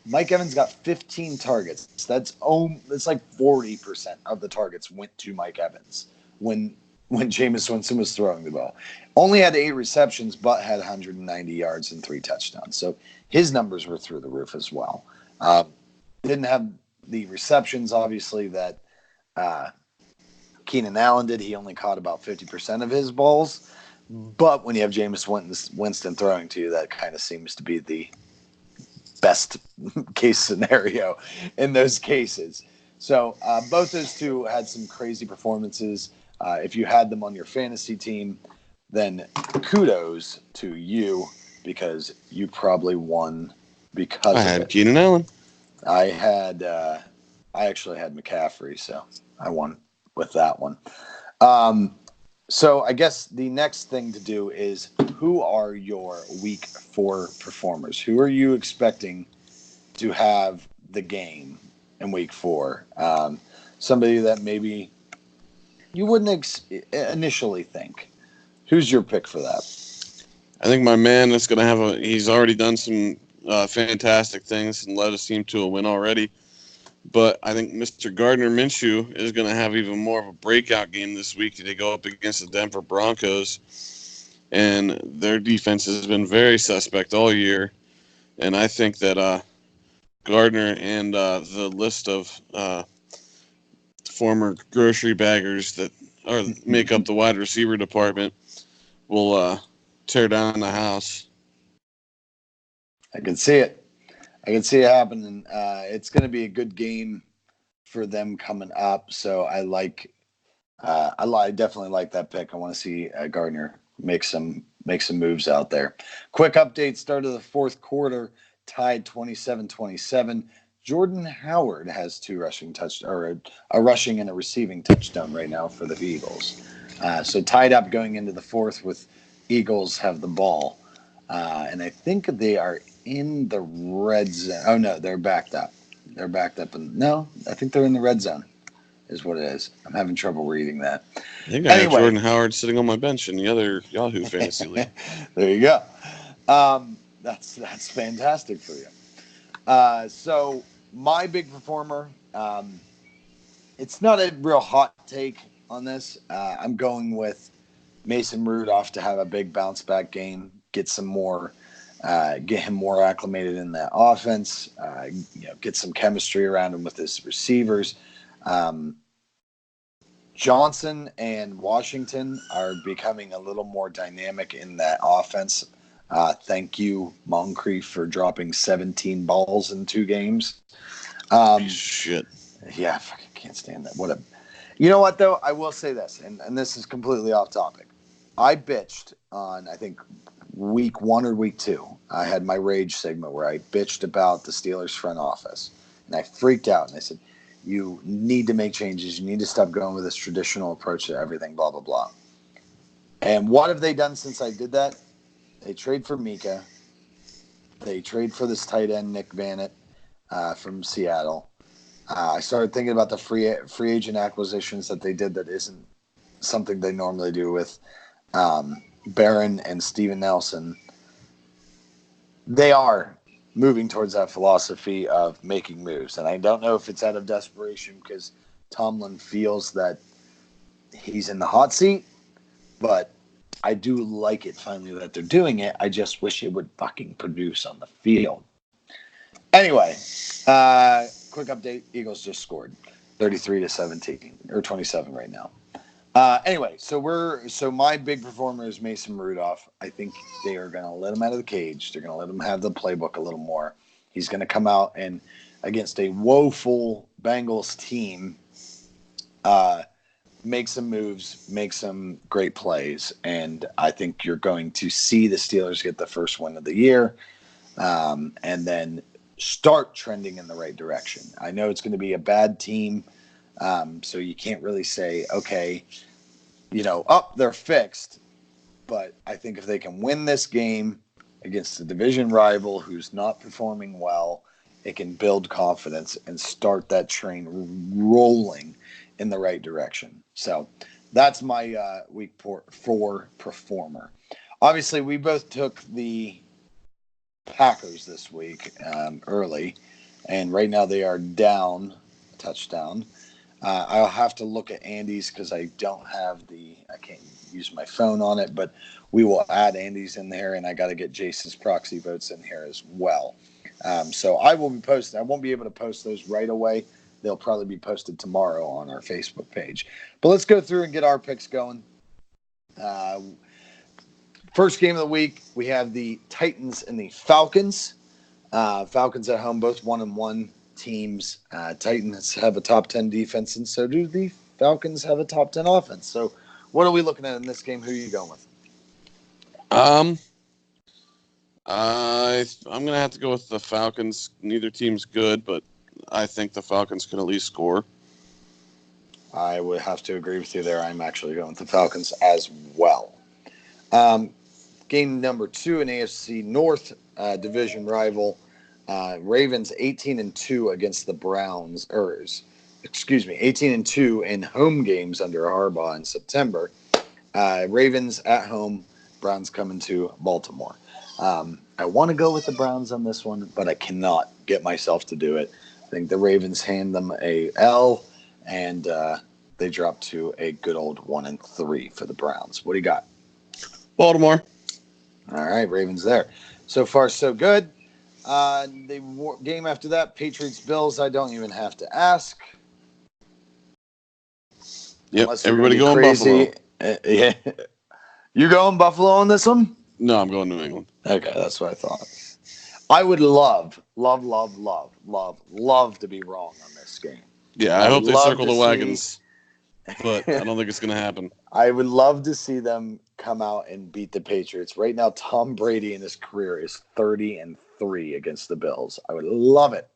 Mike Evans got 15 targets. That's like 40% of the targets went to Mike Evans when Jameis Winston was throwing the ball. Only had 8 receptions, but had 190 yards and 3 touchdowns. So his numbers were through the roof as well. Didn't have the receptions, obviously, that Keenan Allen did. He only caught about 50% of his balls. But when you have Jameis Winston throwing to you, that kind of seems to be the best case scenario in those cases. So both those two had some crazy performances. If you had them on your fantasy team, then kudos to you because you probably won because I of had it. Keenan Allen. I actually had McCaffrey, so I won with that one. So I guess the next thing to do is, who are your week 4 performers? Who are you expecting to have the game in week 4? Somebody that maybe you wouldn't initially think. Who's your pick for that? I think my man is going to he's already done some fantastic things and led his team to a win already. But I think Mr. Gardner Minshew is going to have even more of a breakout game this week. They go up against the Denver Broncos, and their defense has been very suspect all year. And I think that Gardner and the list of former grocery baggers that make up the wide receiver department will tear down the house. I can see it. I can see it happening. It's going to be a good game for them coming up. So I definitely like that pick. I want to see Gardner make some moves out there. Quick update: start of the 4th quarter, tied 27-27. Jordan Howard has 2 rushing a rushing and a receiving touchdown right now for the Eagles. So tied up going into the 4th with Eagles have the ball. And I think they are in the red zone. Oh, no, they're backed up. I think they're in the red zone is what it is. I'm having trouble reading that. I think I have Jordan Howard sitting on my bench in the other Yahoo Fantasy League. There you go. That's fantastic for you. So my big performer, it's not a real hot take on this. I'm going with Mason Rudolph to have a big bounce back game, get him more acclimated in that offense, get some chemistry around him with his receivers. Johnson and Washington are becoming a little more dynamic in that offense. Thank you, Moncrief, for dropping 17 balls in 2 games. Piece of shit. Yeah, I fucking can't stand that. What a. You know what though? I will say this, and this is completely off topic. I bitched on I think week 1 or week 2. I had my rage segment where I bitched about the Steelers front office, and I freaked out and I said, "You need to make changes. You need to stop going with this traditional approach to everything." Blah blah blah. And what have they done since I did that? They trade for Mika. They trade for this tight end Nick Vannett from Seattle. I started thinking about the free agent acquisitions that they did that isn't something they normally do with Barron and Steven Nelson. They are moving towards that philosophy of making moves. And I don't know if it's out of desperation because Tomlin feels that he's in the hot seat, but I do like it finally that they're doing it. I just wish it would fucking produce on the field. Anyway, quick update. Eagles just scored 33-17 or 27 right now. Anyway, so my big performer is Mason Rudolph. I think they are going to let him out of the cage. They're going to let him have the playbook a little more. He's going to come out and against a woeful Bengals team, make some moves, make some great plays, and I think you're going to see the Steelers get the first win of the year, and then start trending in the right direction. I know it's going to be a bad team, so you can't really say, okay, they're fixed. But I think if they can win this game against a division rival who's not performing well, it can build confidence and start that train rolling in the right direction. So that's my week 4 performer. Obviously, we both took the Packers this week early, and right now they are down a touchdown. I'll have to look at Andy's because I can't use my phone on it, but we will add Andy's in there, and I got to get Jason's proxy votes in here as well. So I will be posting. I won't be able to post those right away. They'll probably be posted tomorrow on our Facebook page. But let's go through and get our picks going. First game of the week, we have the Titans and the Falcons. Falcons at home, both 1-1 teams. Titans have a top 10 defense, and so do the Falcons have a top 10 offense. So, what are we looking at in this game? Who are you going with? I'm gonna have to go with the Falcons. Neither team's good, but I think the Falcons can at least score. I would have to agree with you there. I'm actually going with the Falcons as well. Game number 2 in AFC North division rival. Ravens 18-2 against the Browns. 18-2 in home games under Harbaugh in September. Ravens at home. Browns coming to Baltimore. I want to go with the Browns on this one, but I cannot get myself to do it. I think the Ravens hand them a L, and they drop to a good old 1-3 for the Browns. What do you got? Baltimore. All right, Ravens there. So far, so good. The game after that, Patriots-Bills, I don't even have to ask. Yep, everybody going crazy. Buffalo. Yeah. You going Buffalo on this one? No, I'm going New England. Okay, that's what I thought. I would love to be wrong on this game. Yeah, I hope they circle the wagons, but I don't think it's going to happen. I would love to see them come out and beat the Patriots. Right now, Tom Brady in his career is 30-3 against the Bills. I would love it,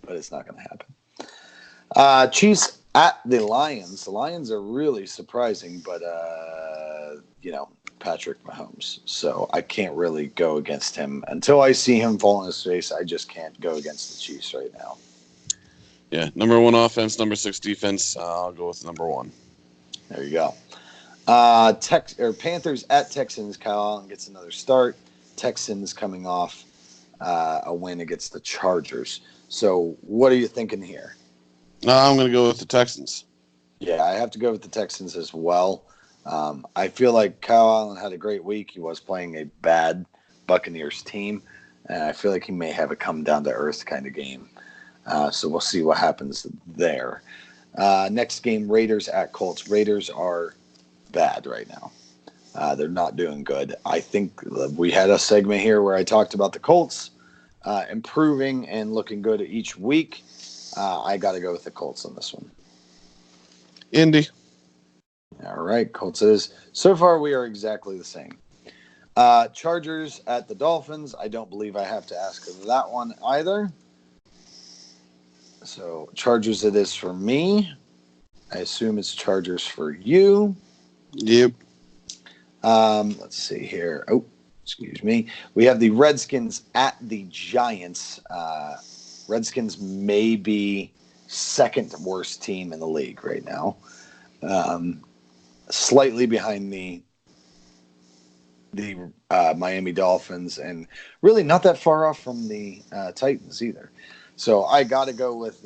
but it's not going to happen. Chiefs at the Lions. The Lions are really surprising, but Patrick Mahomes. So I can't really go against him until I see him fall on his face. I just can't go against the Chiefs right now. Yeah, number 1 offense, number 6 defense. I'll go with number 1. There you go. Panthers at Texans. Kyle Allen gets another start. Texans coming off a win against the Chargers. So what are you thinking here? I'm going to go with the Texans. Yeah, I have to go with the Texans as well. I feel like Kyle Allen had a great week. He was playing a bad Buccaneers team, and I feel like he may have a come down to earth kind of game. So we'll see what happens there. Next game, Raiders at Colts. Raiders are bad right now. They're not doing good. I think we had a segment here where I talked about the Colts improving and looking good each week. I got to go with the Colts on this one. Indy. All right, Colts is. So far, we are exactly the same. Chargers at the Dolphins. I don't believe I have to ask that one either. So Chargers it is for me. I assume it's Chargers for you. Yep. Let's see here. Oh, excuse me. We have the Redskins at the Giants. Redskins may be second worst team in the league right now. Slightly behind the Miami Dolphins, and really not that far off from the Titans either. So I got to go with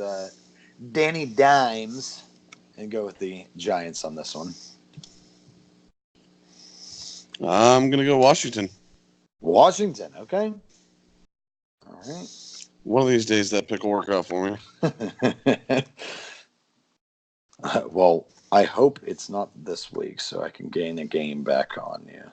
Danny Dimes and go with the Giants on this one. I'm going to go Washington. Washington, okay. All right. One of these days that pick will work out for me. Well, I hope it's not this week so I can gain a game back on you.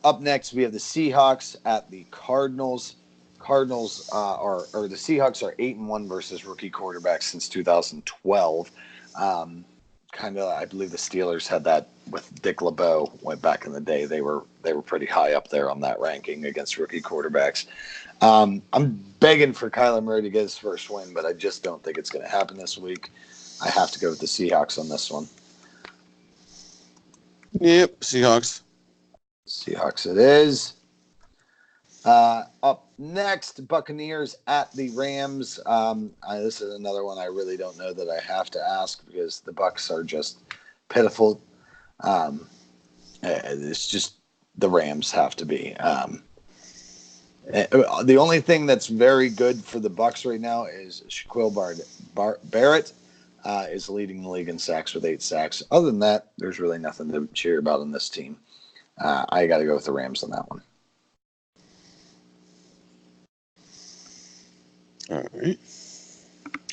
Up next, we have the Seahawks at the Cardinals. Cardinals the Seahawks are 8-1 versus rookie quarterbacks since 2012. I believe the Steelers had that with Dick LeBeau went back in the day. They were pretty high up there on that ranking against rookie quarterbacks. I'm begging for Kyler Murray to get his first win, but I just don't think it's going to happen this week. I have to go with the Seahawks on this one. Yep, Seahawks. Seahawks it is. Up next, Buccaneers at the Rams. This is another one I really don't know that I have to ask because the Bucs are just pitiful. It's just the Rams have to be. The only thing that's very good for the Bucs right now is Shaquille Barrett is leading the league in sacks with 8 sacks. Other than that, there's really nothing to cheer about in this team. I got to go with the Rams on that one. All right.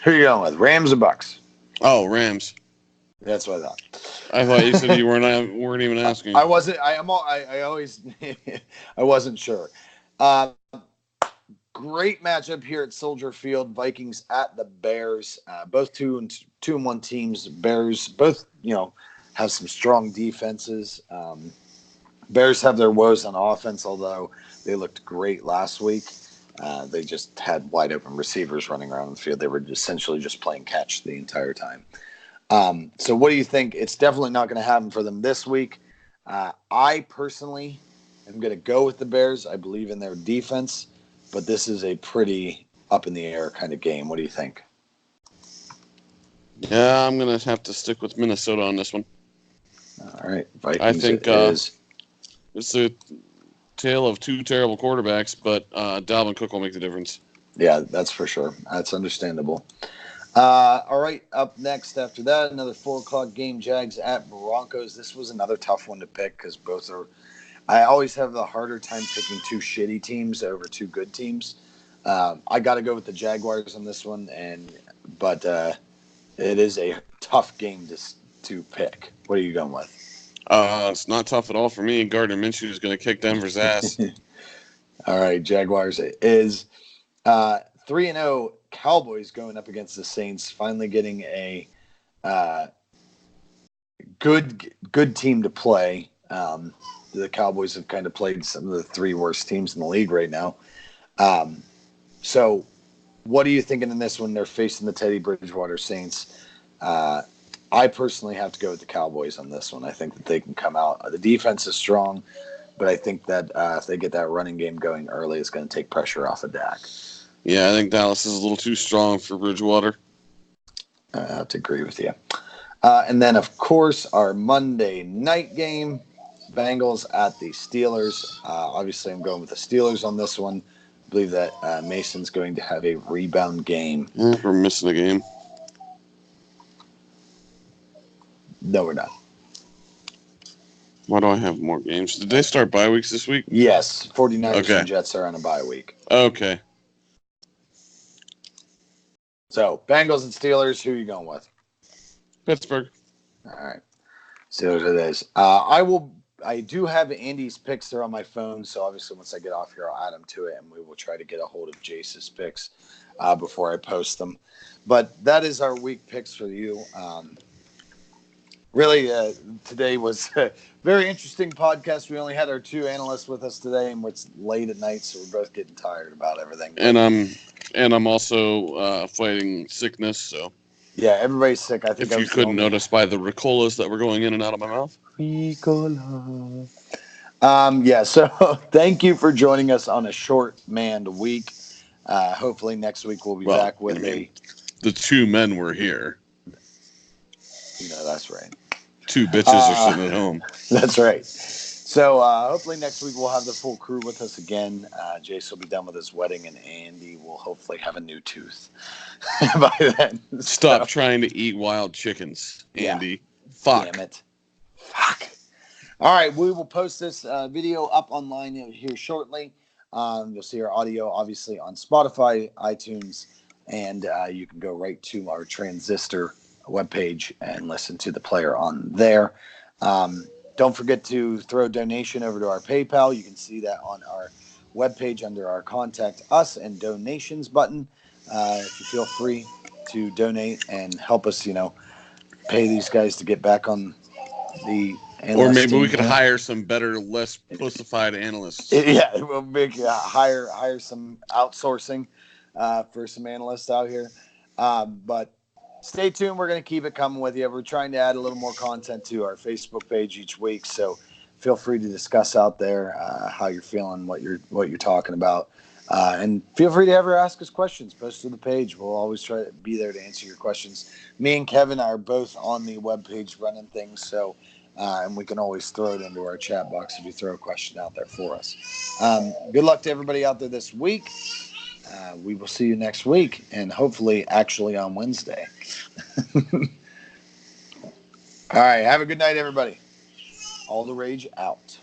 Who are you going with? Rams or Bucs? Oh, Rams. That's what I thought. I thought you said you weren't even asking. I wasn't. I always. I wasn't sure. Great matchup here at Soldier Field. Vikings at the Bears. Both 2-1 teams. Bears both have some strong defenses. Bears have their woes on offense, although they looked great last week. They just had wide open receivers running around the field. They were essentially just playing catch the entire time. So what do you think? It's definitely not going to happen for them this week. I personally am going to go with the Bears. I believe in their defense, but this is a pretty up in the air kind of game. What do you think? Yeah, I'm going to have to stick with Minnesota on this one. All right. Vikings I think is. It's a tale of 2 terrible quarterbacks, but Dalvin Cook will make the difference. Yeah, that's for sure. That's understandable. All right, up next after that, another 4:00 game, Jags at Broncos. This was another tough one to pick because both are – I always have the harder time picking 2 shitty teams over 2 good teams. I got to go with the Jaguars on this one, but it is a tough game to pick. What are you going with? It's not tough at all for me. Gardner Minshew is going to kick Denver's ass. All right, Jaguars is 3-0 Cowboys going up against the Saints, finally getting a good team to play. The Cowboys have kind of played some of the 3 worst teams in the league right now. So what are you thinking in this one? They're facing the Teddy Bridgewater Saints. I personally have to go with the Cowboys on this one. I think that they can come out. The defense is strong, but I think that if they get that running game going early, it's going to take pressure off of Dak. Yeah, I think Dallas is a little too strong for Bridgewater. I have to agree with you. And then, of course, our Monday night game, Bengals at the Steelers. Obviously, I'm going with the Steelers on this one. I believe that Mason's going to have a rebound game. We're missing a game. No, we're not. Why do I have more games? Did they start bye weeks this week? Yes, 49ers Okay. and Jets are on a bye week. Okay. So, Bengals and Steelers, who are you going with? Pittsburgh. All right. See what it is. I do have Andy's picks there on my phone, so obviously once I get off here, I'll add them to it, and we will try to get a hold of Jace's picks before I post them. But that is our week picks for you. Really, today was a very interesting podcast. We only had our two analysts with us today, and it's late at night, so we're both getting tired about everything. But, And I'm also fighting sickness, so yeah, everybody's sick. I think if you couldn't notice by the Ricolas that were going in and out of my mouth. Ricola. Yeah, so thank you for joining us on a short manned week. Hopefully next week we'll be back with the two men were here. That's right. Two bitches are sitting at home. That's right. So hopefully next week we'll have the full crew with us again. Jace will be done with his wedding, and Andy will hopefully have a new tooth by then. Stop trying to eat wild chickens, Andy. Yeah. Fuck. Damn it. Fuck. All right, we will post this video up online here shortly. You'll see our audio, obviously, on Spotify, iTunes, and you can go right to our Transistor webpage and listen to the player on there. Don't forget to throw a donation over to our PayPal. You can see that on our webpage under our Contact Us and Donations button. If you feel free to donate and help us, pay these guys to get back on the or maybe we could hire some better, less pussified analysts. Yeah, we'll hire some outsourcing for some analysts out here. But stay tuned. We're going to keep it coming with you. We're trying to add a little more content to our Facebook page each week. So feel free to discuss out there how you're feeling, what you're talking about. And feel free to ever ask us questions. Post to the page. We'll always try to be there to answer your questions. Me and Kevin are both on the webpage running things. So, and we can always throw it into our chat box if you throw a question out there for us. Good luck to everybody out there this week. We will see you next week, and hopefully actually on Wednesday. All right. Have a good night, everybody. All the Rage out.